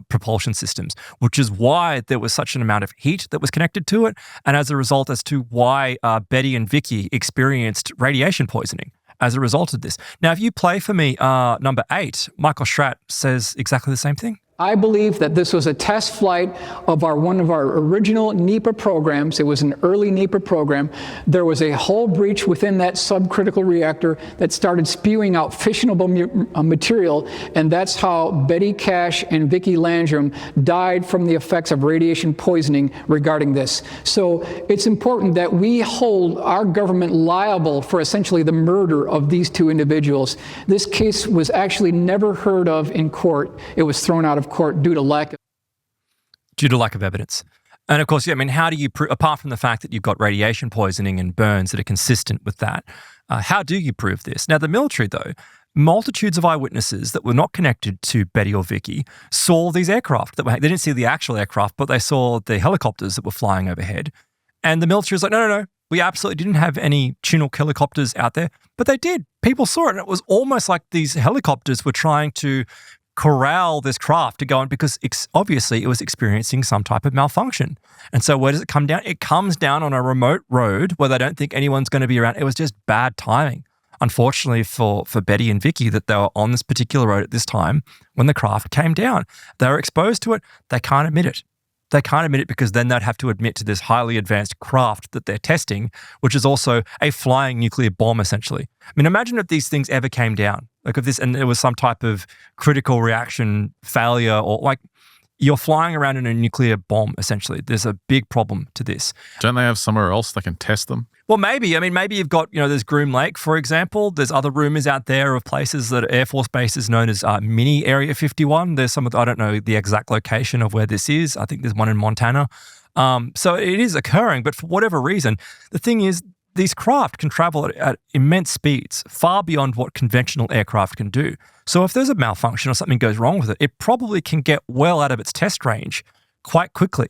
propulsion systems, which is why there was such an amount of heat that was connected to it. And as a result, as to why Betty and Vicky experienced radiation poisoning as a result of this. Now, if you play for me number 8, Michael Schratt says exactly the same thing. I believe that this was a test flight of one of our original NEPA programs. It was an early NEPA program. There was a hull breach within that subcritical reactor that started spewing out fissionable material, and that's how Betty Cash and Vicki Landrum died from the effects of radiation poisoning regarding this. So it's important that we hold our government liable for essentially the murder of these two individuals. This case was actually never heard of in court. It was thrown out of court due to lack of evidence. And of course, how do you apart from the fact that you've got radiation poisoning and burns that are consistent with that, how do you prove this? Now, the military, though, multitudes of eyewitnesses that were not connected to Betty or Vicky saw these aircraft. They didn't see the actual aircraft, but they saw the helicopters that were flying overhead. And the military was like, no, we absolutely didn't have any Chinook helicopters out there, but they did. People saw it, and it was almost like these helicopters were trying to corral this craft to go on because obviously it was experiencing some type of malfunction. And so where does it come down? It comes down on a remote road where they don't think anyone's going to be around. It was just bad timing, unfortunately, for Betty and Vicky, that they were on this particular road at this time when the craft came down. They were exposed to it. They can't admit it. They can't admit it because then they'd have to admit to this highly advanced craft that they're testing, which is also a flying nuclear bomb, essentially. I mean, imagine if these things ever came down, like if this, and there was some type of critical reaction failure, or like you're flying around in a nuclear bomb, essentially. There's a big problem to this. Don't they have somewhere else they can test them? Well, maybe. Maybe you've got, there's Groom Lake, for example. There's other rumors out there of places that are Air Force bases known as mini Area 51. There's some of I don't know the exact location of where this is. I think there's one in Montana. So it is occurring, but for whatever reason, the thing is, these craft can travel at immense speeds, far beyond what conventional aircraft can do. So if there's a malfunction or something goes wrong with it, it probably can get well out of its test range quite quickly.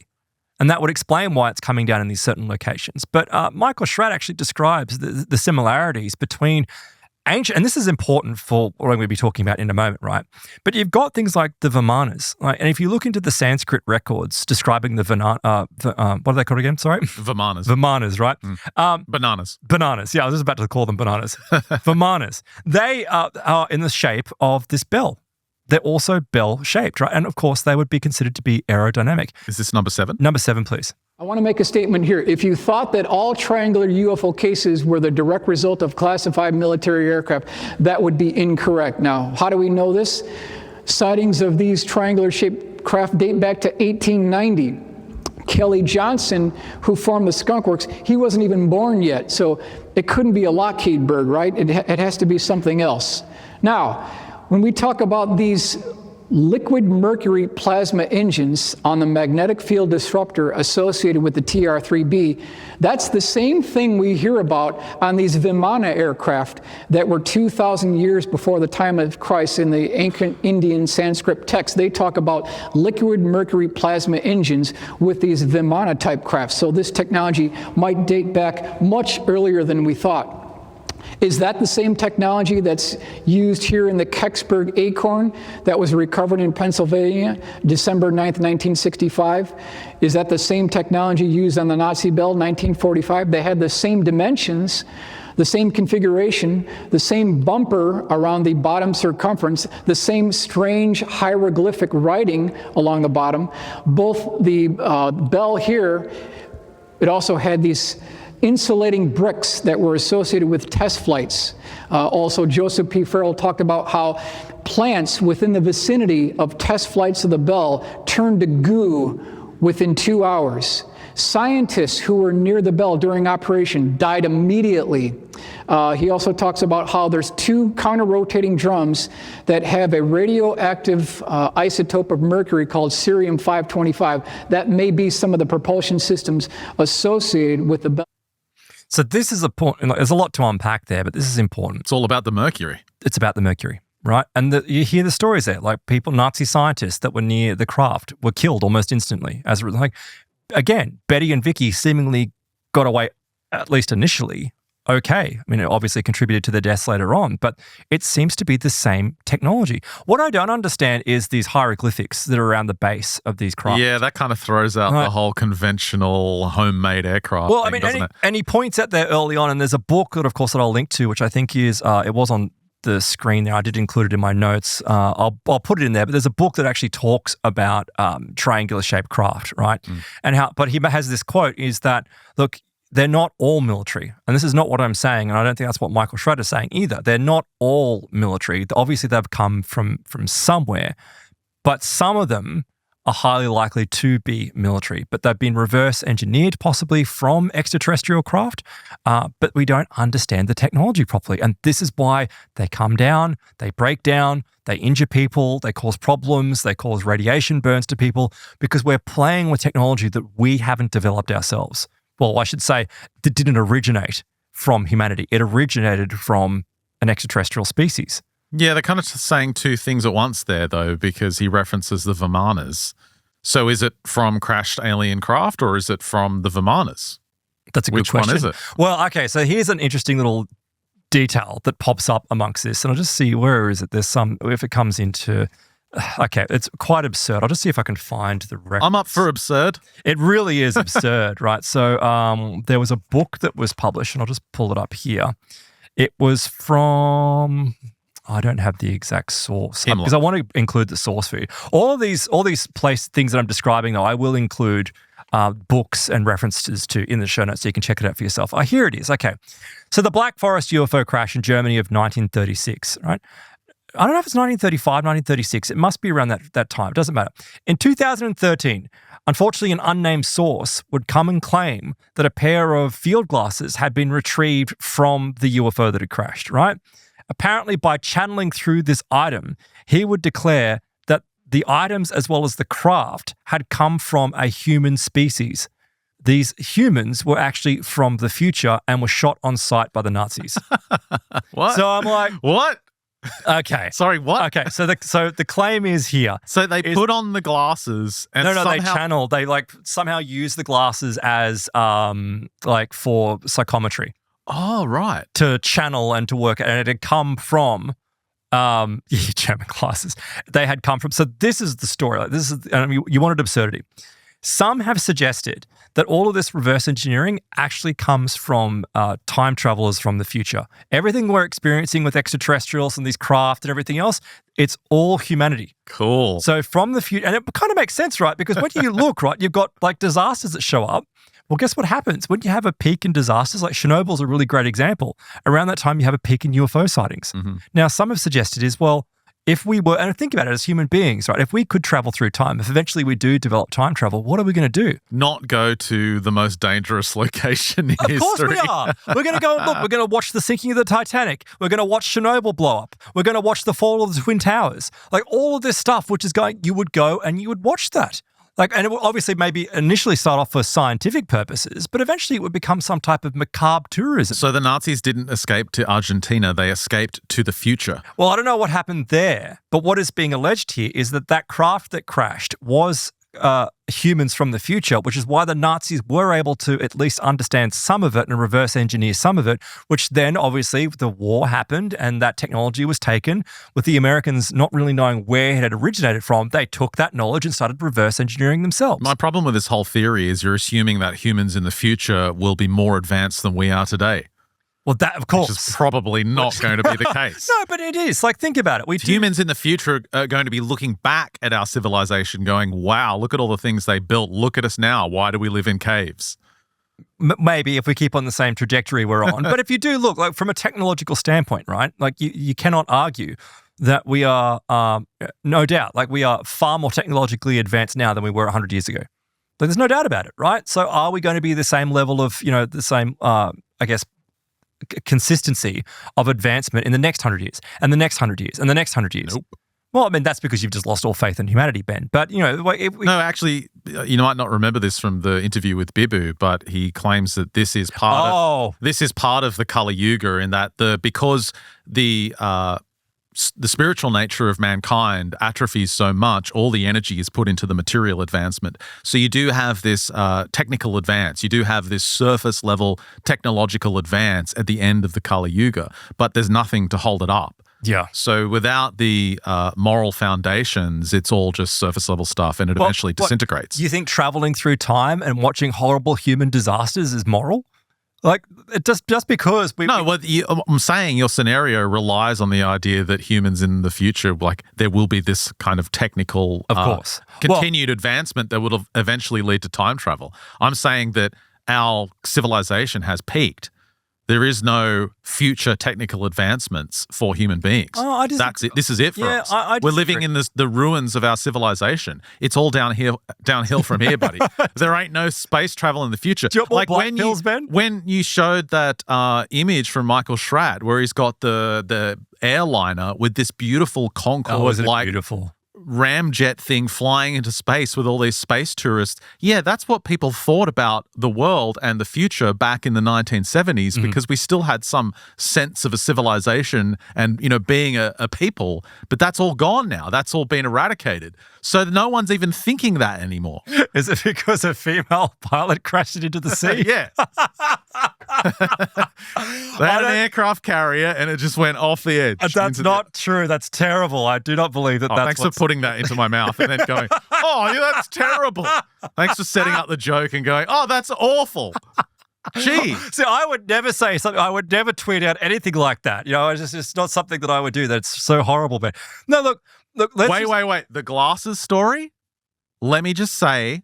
And that would explain why it's coming down in these certain locations. But Michael Schratt actually describes the similarities between ancient, and this is important for what I'm going to be talking about in a moment, right? But you've got things like the Vimanas, right? And if you look into the Sanskrit records describing the what are they called again? Sorry? Vimanas. Vimanas, right? Bananas. Bananas. Yeah, I was just about to call them bananas. Vimanas. They are in the shape of this bell. They're also bell-shaped, right? And of course, they would be considered to be aerodynamic. Is this number 7? Number 7, please. I want to make a statement here. If you thought that all triangular UFO cases were the direct result of classified military aircraft, that would be incorrect. Now, how do we know this? Sightings of these triangular-shaped craft date back to 1890. Kelly Johnson, who formed the Skunk Works, he wasn't even born yet. So it couldn't be a Lockheed bird, right? It has to be something else. Now, when we talk about these liquid mercury plasma engines on the magnetic field disruptor associated with the TR-3B, that's the same thing we hear about on these Vimana aircraft that were 2,000 years before the time of Christ in the ancient Indian Sanskrit text. They talk about liquid mercury plasma engines with these Vimana type crafts. So this technology might date back much earlier than we thought. Is that the same technology that's used here in the Kecksburg Acorn that was recovered in Pennsylvania, December 9th, 1965? Is that the same technology used on the Nazi Bell, 1945? They had the same dimensions, the same configuration, the same bumper around the bottom circumference, the same strange hieroglyphic writing along the bottom. Both the bell here It also had these insulating bricks that were associated with test flights. Also, Joseph P. Farrell talked about how plants within the vicinity of test flights of the Bell turned to goo within 2 hours. Scientists who were near the Bell during operation died immediately. He also talks about how there's 2 counter-rotating drums that have a radioactive isotope of mercury called cerium-525. That may be some of the propulsion systems associated with the Bell. So this is a point. There's a lot to unpack there, but this is important. It's all about the mercury. It's about the mercury, right? And you hear the stories there, like people, Nazi scientists that were near the craft were killed almost instantly. Again, Betty and Vicky seemingly got away, at least initially, okay. I mean, it obviously contributed to their deaths later on, but it seems to be the same technology. What I don't understand is these hieroglyphics that are around the base of these craft. Yeah, that kind of throws out the whole conventional homemade aircraft thing, doesn't it? And he points out there early on, and there's a book that, of course, that I'll link to, which I think is, it was on the screen there. I did include it in my notes. I'll put it in there, but there's a book that actually talks about triangular shaped craft, right? But he has this quote is that, look, they're not all military. And this is not what I'm saying, and I don't think that's what Michael Schrader's saying either. They're not all military. Obviously, they've come from somewhere, but some of them are highly likely to be military, but they've been reverse engineered possibly from extraterrestrial craft, but we don't understand the technology properly. And this is why they come down, they break down, they injure people, they cause problems, they cause radiation burns to people, because we're playing with technology that we haven't developed ourselves. Well, I should say that didn't originate from humanity. It originated from an extraterrestrial species. Yeah, they're kind of saying 2 things at once there, though, because he references the Vimanas. So is it from crashed alien craft or is it from the Vimanas? That's a good question. Which one is it? Well, okay, so here's an interesting little detail that pops up amongst this. And I'll just see, where is it? There's some, if it comes into... Okay, it's quite absurd. I'll just see if I can find the reference. I'm up for absurd. It really is absurd, right? So there was a book that was published, and I'll just pull it up here. It was from... I don't have the exact source because I want to include the source for you. All these things that I'm describing, though, I will include books and references to in the show notes so you can check it out for yourself. Here it is. Okay. So the Black Forest UFO crash in Germany of 1936, right? I don't know if it's 1935, 1936. It must be around that time. It doesn't matter. In 2013, unfortunately, an unnamed source would come and claim that a pair of field glasses had been retrieved from the UFO that had crashed, right? Apparently, by channeling through this item, he would declare that the items as well as the craft had come from a human species. These humans were actually from the future and were shot on sight by the Nazis. What? So I'm like, what? Okay. Sorry, what? Okay, so the claim is here. So they put on the glasses and they somehow use the glasses as for psychometry. Oh, right. To channel and to work, and it had come from German glasses. They had come from. So this is the story. You wanted absurdity. Some have suggested that all of this reverse engineering actually comes from time travelers from the future. Everything we're experiencing with extraterrestrials and these craft and everything else, it's all humanity. Cool. So from the future, and it kind of makes sense, right? Because when you look, right, you've got like disasters that show up. Well, guess what happens? When you have a peak in disasters, like Chernobyl's a really great example. Around that time, you have a peak in UFO sightings. Mm-hmm. Now, some have suggested if we were, and think about it as human beings, right? If we could travel through time, if eventually we do develop time travel, what are we going to do? Not go to the most dangerous location in history. Of course we are. We're going to go and look. We're going to watch the sinking of the Titanic. We're going to watch Chernobyl blow up. We're going to watch the fall of the Twin Towers. Like all of this stuff, which is going, you would go and you would watch that. And it will obviously maybe initially start off for scientific purposes, but eventually it would become some type of macabre tourism. So the Nazis didn't escape to Argentina, they escaped to the future. Well, I don't know what happened there, but what is being alleged here is that craft that crashed was humans from the future, which is why the Nazis were able to at least understand some of it and reverse engineer some of it, which then obviously the war happened and that technology was taken. With the Americans not really knowing where it had originated from, they took that knowledge and started reverse engineering themselves. My problem with this whole theory is you're assuming that humans in the future will be more advanced than we are today. Well, that, of course. Which is probably not going to be the case. No, but it is. Like, think about it. Humans in the future are going to be looking back at our civilization going, wow, look at all the things they built. Look at us now. Why do we live in caves? maybe if we keep on the same trajectory we're on. But if you do look, like from a technological standpoint, right, like you cannot argue that we are, no doubt, like we are far more technologically advanced now than we were 100 years ago. Like, there's no doubt about it, right? So are we going to be the same level of, the same, consistency of advancement in the next 100 years and the next 100 years and the next 100 years? Nope. Well, I mean, that's because you've just lost all faith in humanity, Ben. But, No, actually, you might not remember this from the interview with Bibu, but he claims that this is part of the Kali Yuga, in that because the spiritual nature of mankind atrophies so much, all the energy is put into the material advancement. So you do have this technical advance. You do have this surface level technological advance at the end of the Kali Yuga, but there's nothing to hold it up. Yeah. So without the moral foundations, it's all just surface level stuff, and it eventually disintegrates. You think traveling through time and watching horrible human disasters is moral? Like, it just because I'm saying your scenario relies on the idea that humans in the future, like, there will be this kind of technical, of course, continued advancement that will eventually lead to time travel. I'm saying that our civilization has peaked. There is no future technical advancents for human beings. Oh, That's it. This is it for us. We're living in the ruins of our civilization. It's all downhill from here, buddy. There ain't no space travel in the future. Do you want more black pills, Ben? When you showed that image from Michael Schratt, where he's got the airliner with this beautiful Concorde, beautiful ramjet thing flying into space with all these space tourists. Yeah, that's what people thought about the world and the future back in the 1970s, because we still had some sense of a civilization and, being a people, but that's all gone now. That's all been eradicated. So no one's even thinking that anymore. Is it because a female pilot crashed it into the sea? Yeah. They had an aircraft carrier and it just went off the edge. That's not true. That's terrible. I do not believe that. Thanks for putting that into my mouth and then going, oh, yeah, that's terrible. Thanks for setting up the joke and going, oh, that's awful. Gee. See, I would never say something. I would never tweet out anything like that. It's not something that I would do. That's so horrible, man. No, look. Wait. The glasses story? Let me just say,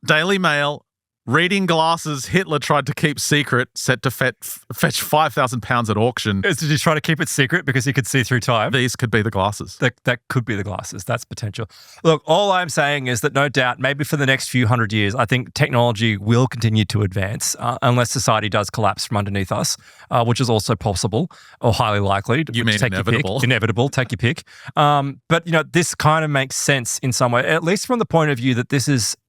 Daily Mail, reading glasses Hitler tried to keep secret, set to fetch £5,000 at auction. Did he try to keep it secret because he could see through time? These could be the glasses. That could be the glasses. That's potential. Look, all I'm saying is that no doubt, maybe for the next few hundred years, I think technology will continue to advance unless society does collapse from underneath us, which is also possible or highly likely. You mean inevitable? Inevitable, take your pick. But, this kind of makes sense in some way, at least from the point of view that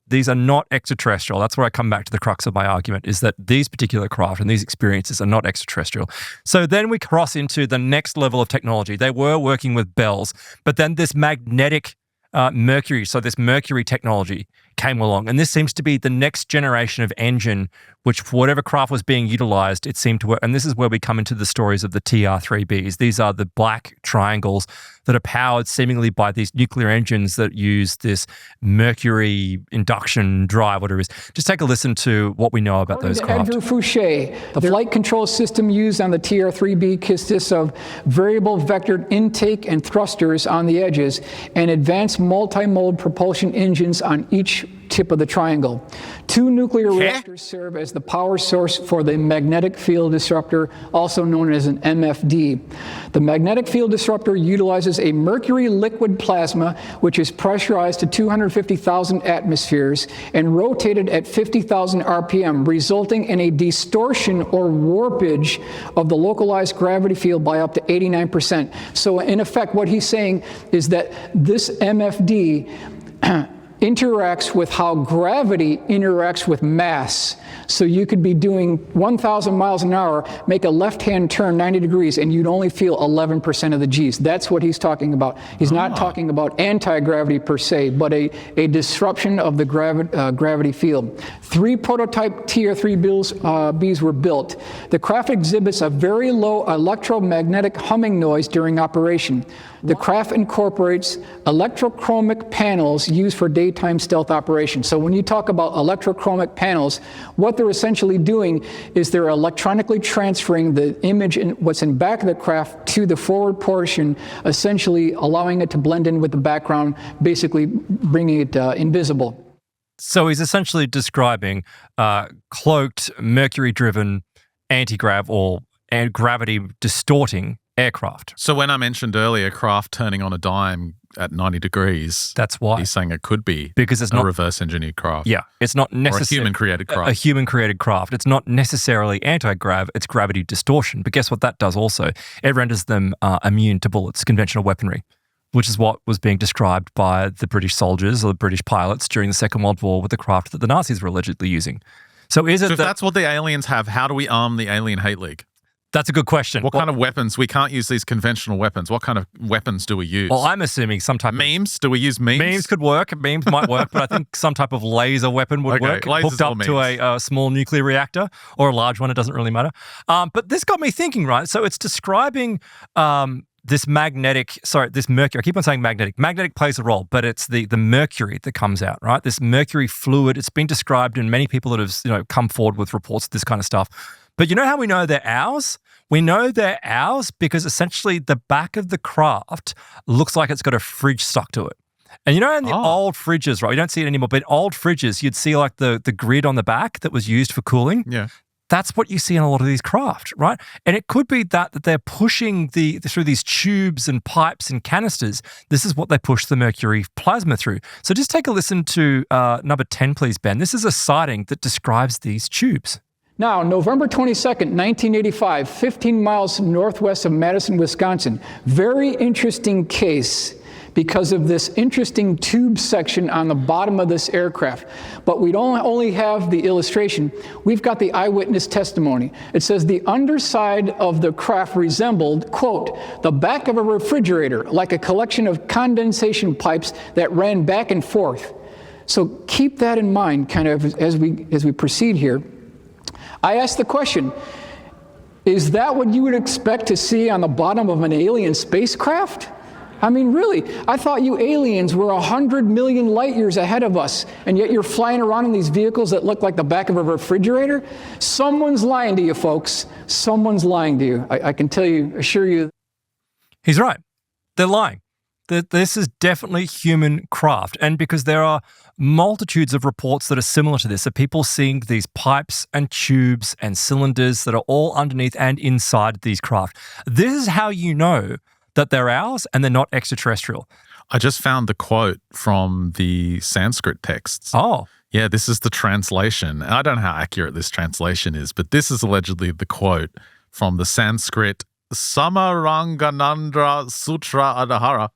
these are not extraterrestrial. That's where I come back to the crux of my argument, is that these particular craft and these experiences are not extraterrestrial. So then we cross into the next level of technology. They were working with bells, but then this magnetic Mercury, so this Mercury technology came along. And this seems to be the next generation of engine, which for whatever craft was being utilized, it seemed to work. And this is where we come into the stories of the TR-3Bs. These are the black triangles that are powered seemingly by these nuclear engines that use this Mercury induction drive, whatever it is. Just take a listen to what we know about those craft. Edgar Fouché, the flight control system used on the TR-3B consists of variable vectored intake and thrusters on the edges and advanced multi-mode propulsion engines on each tip of the triangle. Two nuclear reactors serve as the power source for the magnetic field disruptor, also known as an MFD. The magnetic field disruptor utilizes a mercury liquid plasma, which is pressurized to 250,000 atmospheres and rotated at 50,000 RPM, resulting in a distortion or warpage of the localized gravity field by up to 89%. So in effect, what he's saying is that this MFD interacts with how gravity interacts with mass. So you could be doing 1,000 miles an hour, make a left-hand turn 90 degrees, and you'd only feel 11% of the G's. That's what he's talking about. He's not talking about anti-gravity per se, but a disruption of the gravity field. 3 prototype TR-3Bs were built. The craft exhibits a very low electromagnetic humming noise during operation. The craft incorporates electrochromic panels used for daytime stealth operations. So when you talk about electrochromic panels, what they're essentially doing is they're electronically transferring the image in what's in back of the craft to the forward portion, essentially allowing it to blend in with the background, basically bringing it invisible. So he's essentially describing cloaked, Mercury-driven anti-grav or gravity distorting aircraft. So when I mentioned earlier craft turning on a dime at 90 degrees, that's why he's saying it could be because it's not reverse engineered craft. Yeah, it's not necessarily a human created craft. A human created craft. It's not necessarily anti-grav, it's gravity distortion. But guess what that does also? It renders them immune to bullets, conventional weaponry, which is what was being described by the British soldiers or the British pilots during the Second World War with the craft that the Nazis were allegedly using. So is it if that's what the aliens have, how do we arm the Alien Hate League? That's a good question. What kind of weapons? We can't use these conventional weapons. What kind of weapons do we use? Well, I'm assuming some type of... Memes? Do we use memes? Memes could work. Memes might work, but I think some type of laser weapon would work. Hooked up to a small nuclear reactor or a large one. It doesn't really matter. But this got me thinking, right? So it's describing this Mercury. I keep on saying magnetic. Magnetic plays a role, but it's the mercury that comes out, right? This mercury fluid. It's been described in many people that have come forward with reports of this kind of stuff. But you know how we know they're ours? We know they're ours because essentially the back of the craft looks like it's got a fridge stuck to it. And you know in the old fridges, right? You don't see it anymore, but in old fridges, you'd see like the grid on the back that was used for cooling. Yeah. That's what you see in a lot of these craft, right? And it could be that they're pushing through these tubes and pipes and canisters. This is what they push the mercury plasma through. So just take a listen to number 10, please, Ben. This is a sighting that describes these tubes. Now, November 22nd, 1985, 15 miles northwest of Madison, Wisconsin. Very interesting case because of this interesting tube section on the bottom of this aircraft. But we don't only have the illustration, we've got the eyewitness testimony. It says the underside of the craft resembled, quote, the back of a refrigerator, like a collection of condensation pipes that ran back and forth. So keep that in mind kind of as we proceed here. I asked the question, is that what you would expect to see on the bottom of an alien spacecraft? I mean, really, I thought you aliens were 100 million light years ahead of us, and yet you're flying around in these vehicles that look like the back of a refrigerator? Someone's lying to you, folks. Someone's lying to you. I can assure you. He's right. They're lying. This is definitely human craft. And because there are multitudes of reports that are similar to this, of people seeing these pipes and tubes and cylinders that are all underneath and inside these craft. This is how you know that they're ours and they're not extraterrestrial. I just found the quote from the Sanskrit texts. Oh. Yeah, this is the translation. I don't know how accurate this translation is, but this is allegedly the quote from the Sanskrit Samaranganandra Sutra Adhara.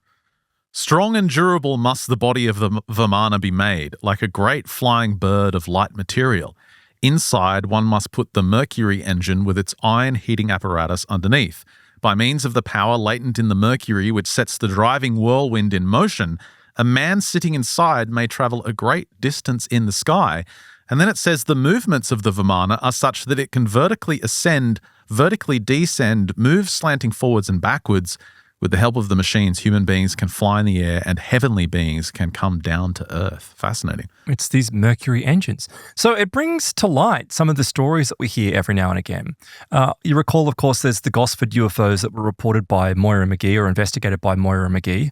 Strong and durable must the body of the Vimana be made, like a great flying bird of light material. Inside, one must put the Mercury engine with its iron heating apparatus underneath. By means of the power latent in the Mercury, which sets the driving whirlwind in motion, a man sitting inside may travel a great distance in the sky. And then it says the movements of the Vimana are such that it can vertically ascend, vertically descend, move slanting forwards and backwards. With the help of the machines, human beings can fly in the air and heavenly beings can come down to Earth. Fascinating. It's these Mercury engines. So it brings to light some of the stories that we hear every now and again. You recall, of course, there's the Gosford UFOs that were reported by Moira McGee or investigated by Moira McGee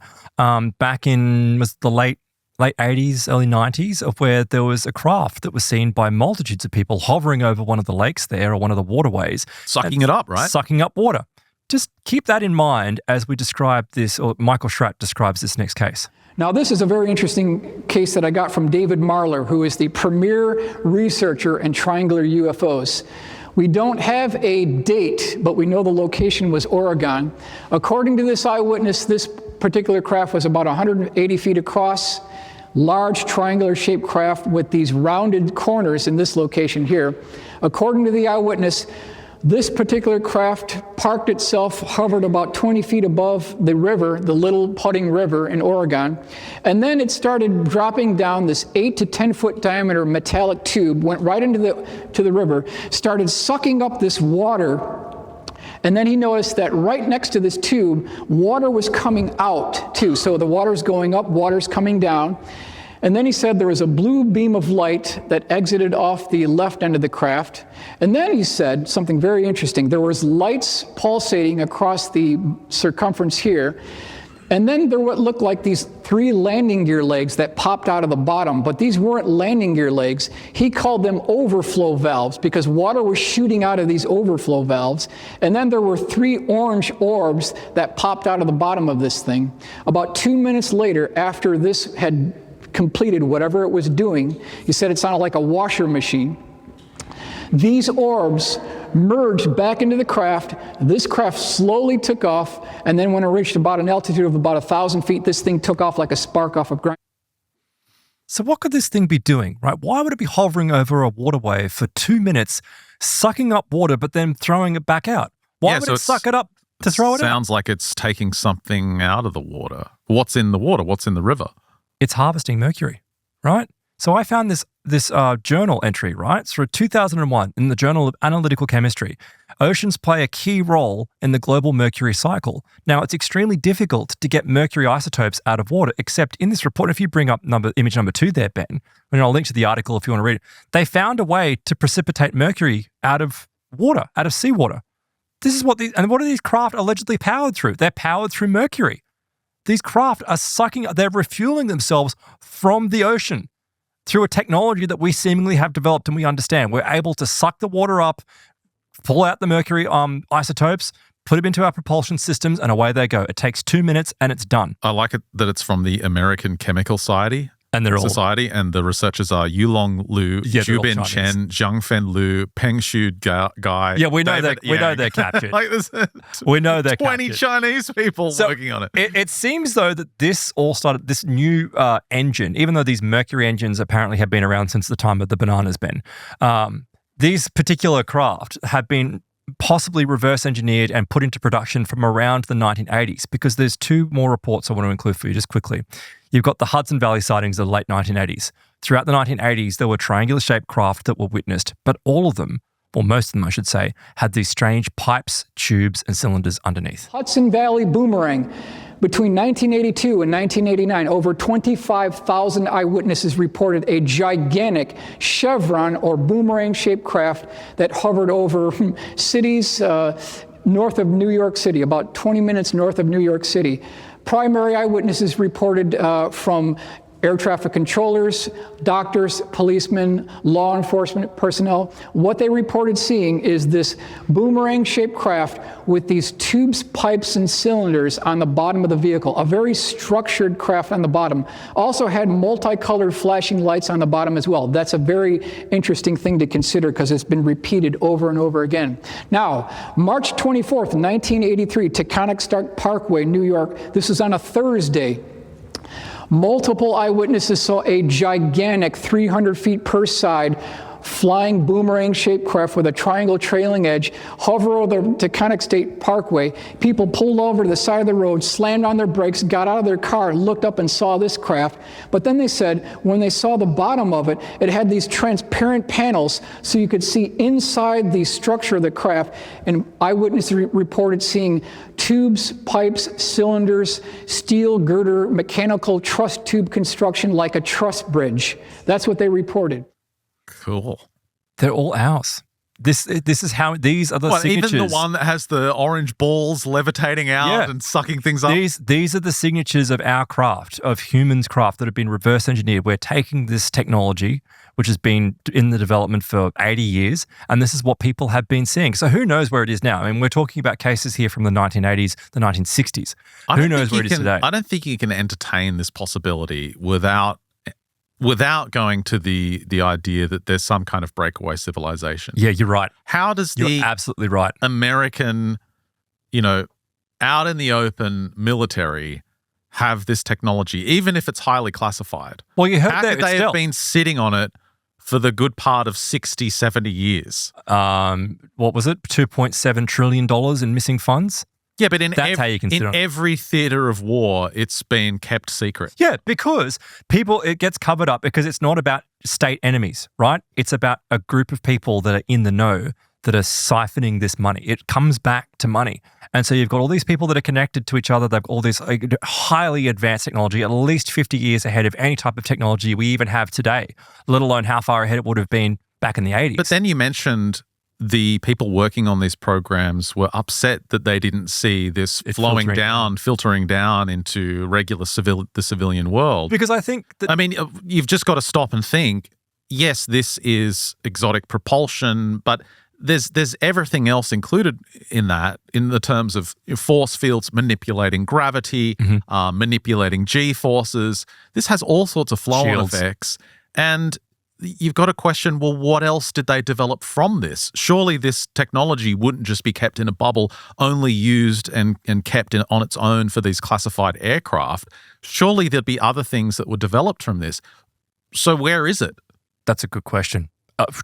back in the late 80s, early 90s, of where there was a craft that was seen by multitudes of people hovering over one of the lakes there or one of the waterways. Sucking it up, right? Sucking up water. Just keep that in mind as we describe this, or Michael Schratt describes this next case. Now, this is a very interesting case that I got from David Marler, who is the premier researcher in triangular UFOs. We don't have a date, but we know the location was Oregon. According to this eyewitness, this particular craft was about 180 feet across, large triangular-shaped craft with these rounded corners in this location here. According to the eyewitness, this particular craft parked itself, hovered about 20 feet above the river, the Little Pudding River in Oregon, and then it started dropping down this 8 to 10 foot diameter metallic tube, went right into the river, started sucking up this water, and then he noticed that right next to this tube, water was coming out too. So the water's going up, water's coming down. And then he said there was a blue beam of light that exited off the left end of the craft. And then he said something very interesting. There was lights pulsating across the circumference here. And then there what looked like these 3 landing gear legs that popped out of the bottom, but these weren't landing gear legs. He called them overflow valves because water was shooting out of these overflow valves. And then there were 3 orange orbs that popped out of the bottom of this thing. About 2 minutes later, after this had completed whatever it was doing, he said it sounded like a washer machine. These orbs merged back into the craft. This craft slowly took off, and then when it reached about an altitude of about 1,000 feet, this thing took off like a spark off a ground. So what could this thing be doing, right? Why would it be hovering over a waterway for 2 minutes, sucking up water, but then throwing it back out? Why would it suck it up to throw it out? Sounds like it's taking something out of the water. What's in the water? What's in the river? It's harvesting mercury, right? So I found this journal entry, right? It's for 2001 in the Journal of Analytical Chemistry. Oceans play a key role in the global mercury cycle. Now, it's extremely difficult to get mercury isotopes out of water, except in this report, if you bring up image number 2 there, Ben, and I'll link to the article if you want to read it, they found a way to precipitate mercury out of water, out of seawater. This is what are these craft allegedly powered through? They're powered through mercury. These craft are they're refueling themselves from the ocean through a technology that we seemingly have developed and we understand. We're able to suck the water up, pull out the mercury isotopes, put them into our propulsion systems, and away they go. It takes 2 minutes and it's done. I like it that it's from the American Chemical Society. And the researchers are Yulong Lu, Jubin Chen, Zhangfen Lu, Pengshu Guy. Yeah, we know they're captured. We know they're 20 captured. Chinese people working on it. It seems though that this all started, this new engine, even though these Mercury engines apparently have been around since the time of the bananas, Ben, these particular craft have been possibly reverse engineered and put into production from around the 1980s, because there's 2 more reports I want to include for you just quickly. You've got the Hudson Valley sightings of the late 1980s. Throughout the 1980s, there were triangular-shaped craft that were witnessed, but all of them, or most of them I should say, had these strange pipes, tubes, and cylinders underneath. Hudson Valley boomerang. Between 1982 and 1989, over 25,000 eyewitnesses reported a gigantic chevron or boomerang-shaped craft that hovered over cities north of New York City, about 20 minutes north of New York City. Primary eyewitnesses reported from air traffic controllers, doctors, policemen, law enforcement personnel. What they reported seeing is this boomerang-shaped craft with these tubes, pipes, and cylinders on the bottom of the vehicle, a very structured craft on the bottom. Also had multicolored flashing lights on the bottom as well. That's a very interesting thing to consider because it's been repeated over and over again. Now, March 24th, 1983, Taconic Star Parkway, New York. This is on a Thursday. Multiple eyewitnesses saw a gigantic 300 feet per side flying boomerang-shaped craft with a triangle trailing edge hover over the Taconic State Parkway. People pulled over to the side of the road, slammed on their brakes, got out of their car, looked up and saw this craft. But then they said when they saw the bottom of it, it had these transparent panels so you could see inside the structure of the craft. And eyewitnesses reported seeing tubes, pipes, cylinders, steel girder, mechanical truss tube construction like a truss bridge. That's what they reported. Cool. They're all ours. These are the signatures. Even the one that has the orange balls levitating out and sucking things up. These are the signatures of our craft, of humans' craft that have been reverse engineered. We're taking this technology, which has been in the development for 80 years, and this is what people have been seeing. So who knows where it is now? I mean, we're talking about cases here from the 1980s, the 1960s. Who knows where it is today? I don't think you can entertain this possibility without going to the idea that there's some kind of breakaway civilization. Yeah, you're right. How does you're absolutely right. American, out in the open military have this technology, even if it's highly classified? Well, you heard how that could they have been sitting on it for the good part of 60, 70 years? What was it? $2.7 trillion in missing funds? Yeah, but in every theater of war, it's been kept secret. Yeah, because it gets covered up because it's not about state enemies, right? It's about a group of people that are in the know that are siphoning this money. It comes back to money. And so you've got all these people that are connected to each other. They've got all this highly advanced technology, at least 50 years ahead of any type of technology we even have today, let alone how far ahead it would have been back in the 80s. But then you mentioned the people working on these programs were upset that they didn't see this filtering down into regular the civilian world. Because I think that... I mean, you've just got to stop and think, yes, this is exotic propulsion, but there's everything else included in that, in the terms of force fields manipulating gravity, manipulating G-forces. This has all sorts of flow-on effects. And you've got to question, well, what else did they develop from this? Surely this technology wouldn't just be kept in a bubble, only used and kept on its own for these classified aircraft. Surely there'd be other things that were developed from this. So where is it? That's a good question,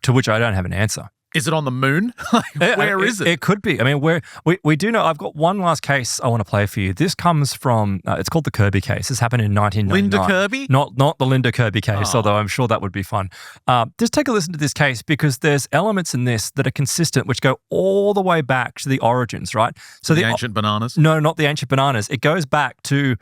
to which I don't have an answer. Is it on the moon? Where is it? It could be. I mean, we do know. I've got one last case I want to play for you. This comes from, it's called the Kirby case. This happened in 1999. Linda Kirby? Not the Linda Kirby case, although I'm sure that would be fun. Just take a listen to this case, because there's elements in this that are consistent, which go all the way back to the origins, right? So the ancient bananas? No, not the ancient bananas. It goes back to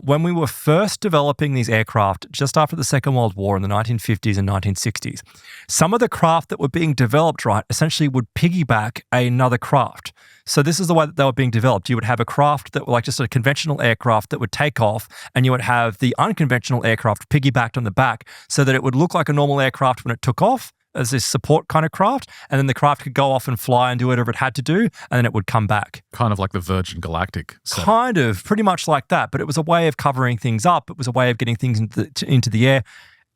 when we were first developing these aircraft just after the Second World War in the 1950s and 1960s. Some of the craft that were being developed, right, essentially would piggyback another craft. So this is the way that they were being developed. You would have a craft that were like just a conventional aircraft that would take off, and you would have the unconventional aircraft piggybacked on the back so that it would look like a normal aircraft when it took off as this support kind of craft, and then the craft could go off and fly and do whatever it had to do, and then it would come back. Kind of like the Virgin Galactic setup. Kind of, pretty much like that, but it was a way of covering things up. It was a way of getting things into the air.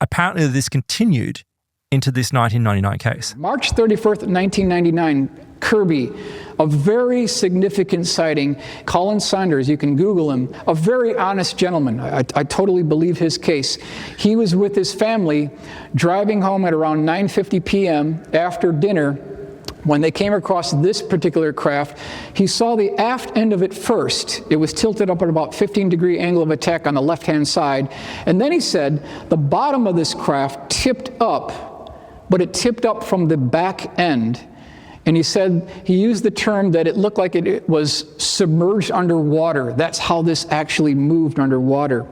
Apparently this continued into this 1999 case. March 31st, 1999, Kirby, a very significant sighting. Colin Saunders, you can Google him, a very honest gentleman. I totally believe his case. He was with his family driving home at around 9:50 p.m. after dinner. When they came across this particular craft, he saw the aft end of it first. It was tilted up at about 15-degree angle of attack on the left-hand side. And then he said the bottom of this craft tipped up, but it tipped up from the back end. And he said, he used the term that it looked like it was submerged underwater. That's how this actually moved underwater.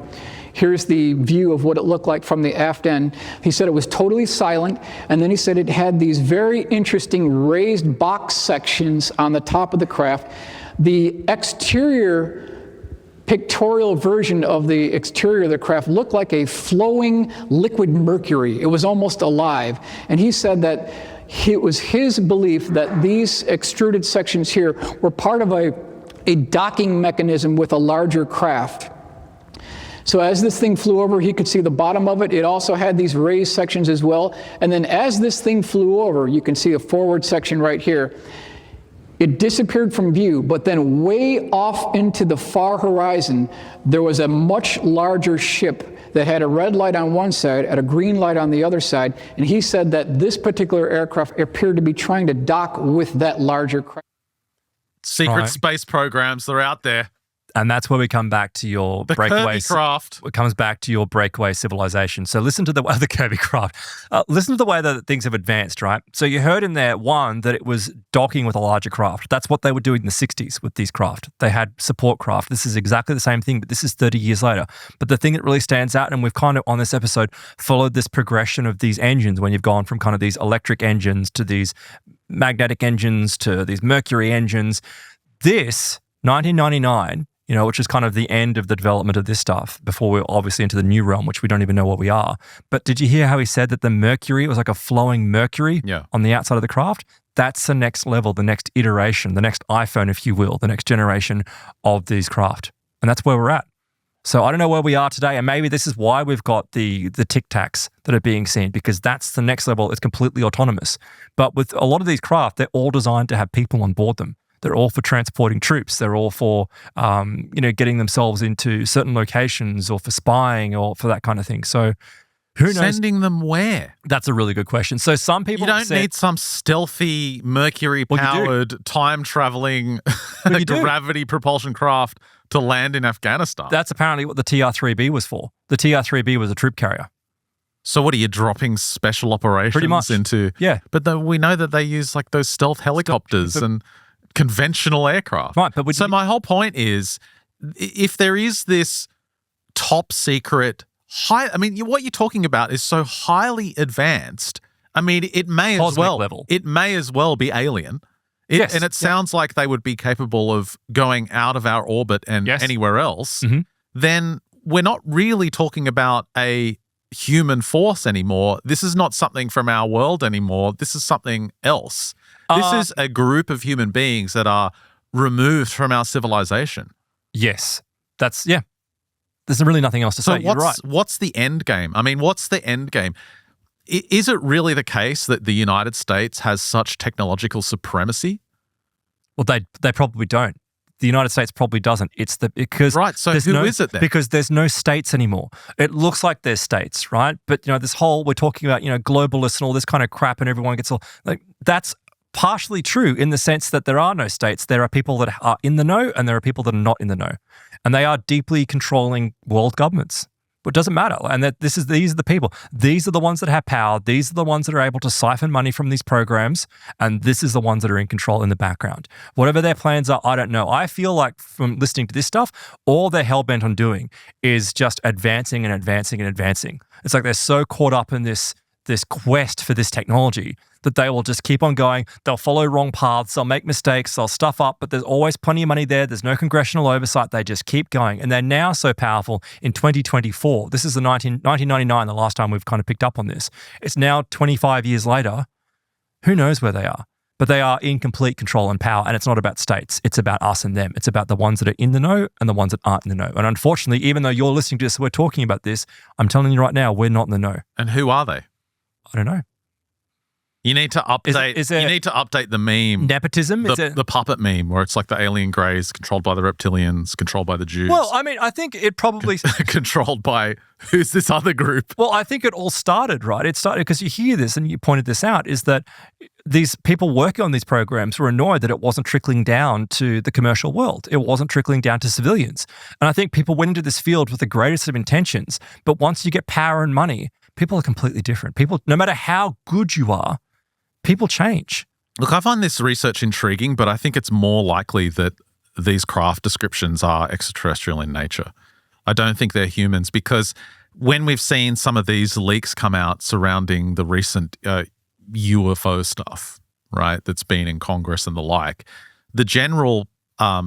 Here's the view of what it looked like from the aft end. He said it was totally silent, and then he said it had these very interesting raised box sections on the top of the craft. The exterior pictorial version of the exterior of the craft looked like a flowing liquid mercury. It was almost alive. And he said that it was his belief that these extruded sections here were part of a docking mechanism with a larger craft. So as this thing flew over, he could see the bottom of it. It also had these raised sections as well. And then as this thing flew over, you can see a forward section right here. It disappeared from view, but then way off into the far horizon, there was a much larger ship that had a red light on one side and a green light on the other side. And he said that this particular aircraft appeared to be trying to dock with that larger craft. Secret space programs, they're out there. And that's where we come back to your breakaway craft. It comes back to your breakaway civilization. So listen to the way the Kirby craft. Listen to the way that things have advanced, right? So you heard in there, one, that it was docking with a larger craft. That's what they were doing in the 60s with these craft. They had support craft. This is exactly the same thing, but this is 30 years later. But the thing that really stands out, and we've kind of on this episode followed this progression of these engines when you've gone from kind of these electric engines to these magnetic engines to these Mercury engines. This 1999, which is kind of the end of the development of this stuff before we're obviously into the new realm, which we don't even know what we are. But did you hear how he said that the Mercury, it was like a flowing mercury on the outside of the craft? That's the next level, the next iteration, the next iPhone, if you will, the next generation of these craft. And that's where we're at. So I don't know where we are today, and maybe this is why we've got the Tic Tacs that are being seen, because that's the next level. It's completely autonomous. But with a lot of these craft, they're all designed to have people on board them. They're all for transporting troops. They're all for, getting themselves into certain locations or for spying or for that kind of thing. So who knows? Sending them where? That's a really good question. So some people You don't need some stealthy Mercury-powered, time-traveling, gravity propulsion craft to land in Afghanistan. That's apparently what the TR-3B was for. The TR-3B was a troop carrier. So what are you dropping special operations Pretty much. into? Yeah. But we know that they use like those stealth helicopters and conventional aircraft. Right, but my whole point is, if there is this top secret, what you're talking about is so highly advanced. I mean, it may Cosmic as well. level. It may as well be alien. Yes. And it sounds like they would be capable of going out of our orbit and anywhere else. Mm-hmm. Then we're not really talking about a human force anymore. This is not something from our world anymore. This is something else. This is a group of human beings that are removed from our civilization. Yes. There's really nothing else to say. You're right. What's the end game? I mean, what's the end game? Is it really the case that the United States has such technological supremacy? Well, they probably don't. The United States probably doesn't. Right. So who is it then? Because there's no states anymore. It looks like there's states, right? But this whole we're talking about globalists and all this kind of crap, and everyone gets all like that's partially true in the sense that there are no states. There are people that are in the know, and there are people that are not in the know, and they are deeply controlling world governments. But it doesn't matter. And these are the people. These are the ones that have power. These are the ones that are able to siphon money from these programs. And this is the ones that are in control in the background. Whatever their plans are, I don't know. I feel like from listening to this stuff, all they're hell-bent on doing is just advancing and advancing and advancing. It's like they're so caught up in this quest for this technology that they will just keep on going. They'll follow wrong paths. They'll make mistakes. They'll stuff up, but there's always plenty of money there. There's no congressional oversight. They just keep going. And they're now so powerful in 2024. This is 1999, the last time we've kind of picked up on this. It's now 25 years later. Who knows where they are? But they are in complete control and power. And it's not about states. It's about us and them. It's about the ones that are in the know and the ones that aren't in the know. And unfortunately, even though you're listening to this, we're talking about this, I'm telling you right now, we're not in the know. And who are they? I don't know. You need to update. You need to update the meme. Nepotism, the puppet meme, where it's like the alien greys controlled by the reptilians, controlled by the Jews. Well, I mean, I think it probably controlled by who's this other group? Well, I think it all started right. It started because you hear this, and you pointed this out, is that these people working on these programs were annoyed that it wasn't trickling down to the commercial world. It wasn't trickling down to civilians, and I think people went into this field with the greatest of intentions. But once you get power and money, people are completely different. People, no matter how good you are, people change. Look, I find this research intriguing, but I think it's more likely that these craft descriptions are extraterrestrial in nature. I don't think they're humans, because when we've seen some of these leaks come out surrounding the recent UFO stuff, right, that's been in Congress and the like, the general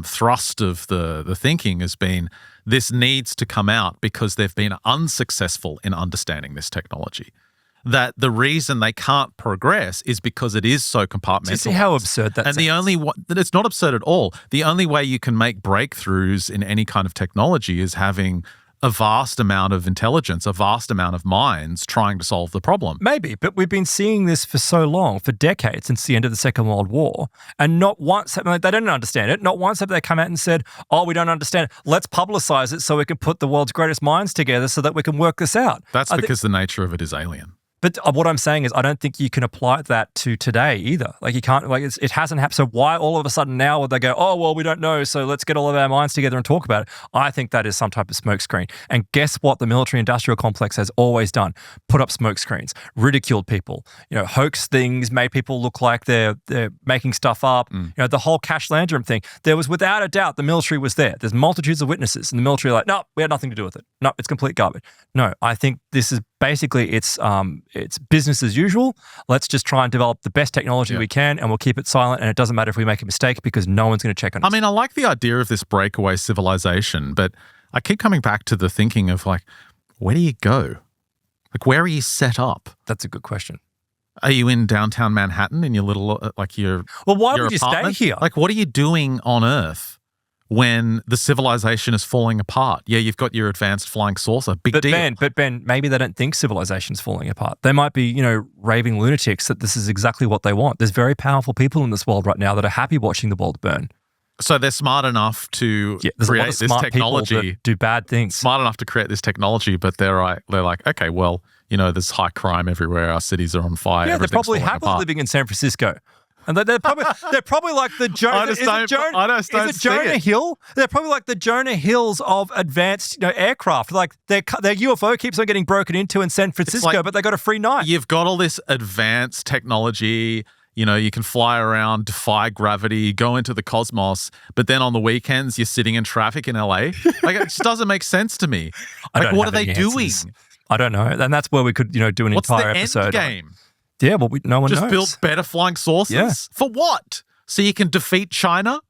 thrust of the thinking has been this needs to come out because they've been unsuccessful in understanding this technology. That the reason they can't progress is because it is so compartmentalized. Do you see how absurd that sounds? It's not absurd at all. The only way you can make breakthroughs in any kind of technology is having a vast amount of intelligence, a vast amount of minds trying to solve the problem. Maybe, but we've been seeing this for so long, for decades, since the end of the Second World War, and not once, they don't understand it, not once have they come out and said, oh, we don't understand it, let's publicize it so we can put the world's greatest minds together so that we can work this out. That's because the nature of it is alien. But what I'm saying is I don't think you can apply that to today either. Like you can't, like it hasn't happened. So why all of a sudden now would they go, oh, well, we don't know, so let's get all of our minds together and talk about it? I think that is some type of smokescreen. And guess what the military-industrial complex has always done? Put up smokescreens, ridiculed people, hoax things, made people look like they're making stuff up. The whole Cash Landrum thing, there was without a doubt the military was there. There's multitudes of witnesses and the military are like, no, we had nothing to do with it. No, it's complete garbage. No, I think this is basically it's business as usual. Let's just try and develop the best technology we can, and we'll keep it silent. And it doesn't matter if we make a mistake because no one's going to check on us. I mean, I like the idea of this breakaway civilization, but I keep coming back to the thinking of like, where do you go? Like, where are you set up? That's a good question. Are you in downtown Manhattan in your little Well, why your would you apartment? stay here? Like, what are you doing on Earth when the civilization is falling apart? Yeah, you've got your advanced flying saucer. Big deal. But Ben, maybe they don't think civilization's falling apart. They might be, raving lunatics that this is exactly what they want. There's very powerful people in this world right now that are happy watching the world burn. So they're smart enough to there's create a lot of this smart technology. People that do bad things. Smart enough to create this technology, but they're like, okay, well, there's high crime everywhere. Our cities are on fire. Yeah, they're probably happily living in San Francisco. And they're probably like the Jonah. Is it Jonah Hill? They're probably like the Jonah Hills of advanced, aircraft. Like their UFO keeps on getting broken into in San Francisco, but they got a free night. You've got all this advanced technology. You can fly around, defy gravity, go into the cosmos, but then on the weekends you're sitting in traffic in LA. Like it just doesn't make sense to me. Like, what are they doing? I don't know, and that's where we could, do an entire episode. What's the end game? Yeah, well, no one knows. Just build better flying saucers? Yeah. For what? So you can defeat China?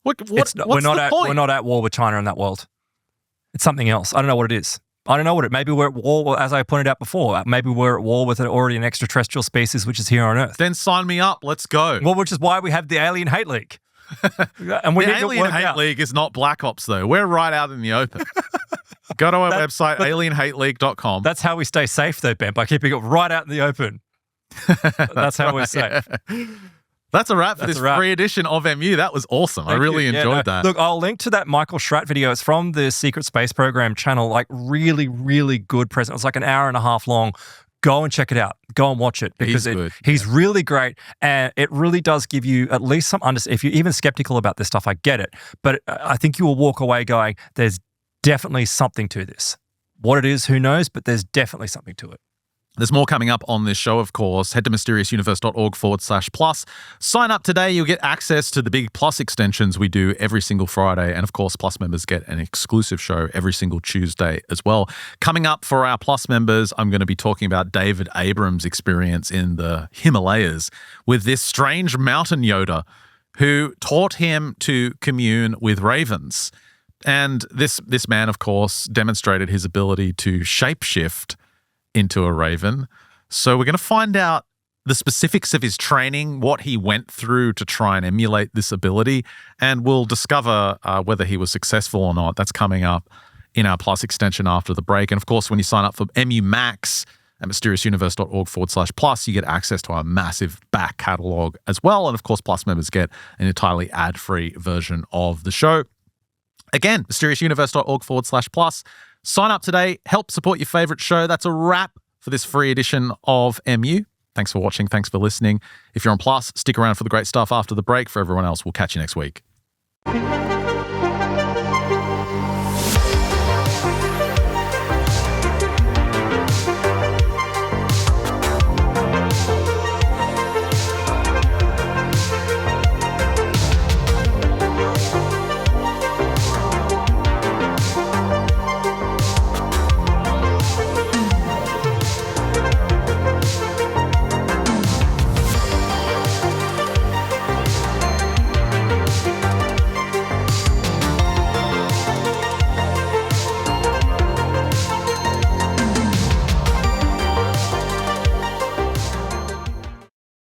What's the point? We're not at war with China in that world. It's something else. I don't know what it is. Maybe we're at war, as I pointed out before, maybe we're at war with already an extraterrestrial species which is here on Earth. Then sign me up. Let's go. Well, which is why we have the Alien Hate League. And the Alien Hate League is not Black Ops, though. We're right out in the open. Go to our website, alienhateleague.com. That's how we stay safe, though, Ben, by keeping it right out in the open. That's how we're safe. That's a wrap for this free edition of MU. That was awesome. I really enjoyed that. Look, I'll link to that Michael Schratt video. It's from the Secret Space Program channel. Like, really, really good present. It's like an hour and a half long. Go and check it out. Go and watch it because he's really great, and it really does give you at least some understanding. If you're even skeptical about this stuff, I get it, but I think you will walk away going, there's definitely something to this. What it is, who knows, but there's definitely something to it. There's more coming up on this show, of course. Head to mysteriousuniverse.org/plus. Sign up today. You'll get access to the big Plus extensions we do every single Friday. And of course, Plus members get an exclusive show every single Tuesday as well. Coming up for our Plus members, I'm going to be talking about David Abrams' experience in the Himalayas with this strange mountain Yoda who taught him to commune with ravens. And this man, of course, demonstrated his ability to shapeshift into a raven. So we're going to find out the specifics of his training, what he went through to try and emulate this ability, and we'll discover whether he was successful or not. That's coming up in our Plus extension after the break. And of course, when you sign up for MU Max at mysteriousuniverse.org/plus, you get access to our massive back catalogue as well. And of course, Plus members get an entirely ad-free version of the show. Again, mysteriousuniverse.org/plus. Sign up today. Help support your favorite show. That's a wrap for this free edition of MU. Thanks for watching. Thanks for listening. If you're on Plus, stick around for the great stuff after the break. For everyone else, we'll catch you next week.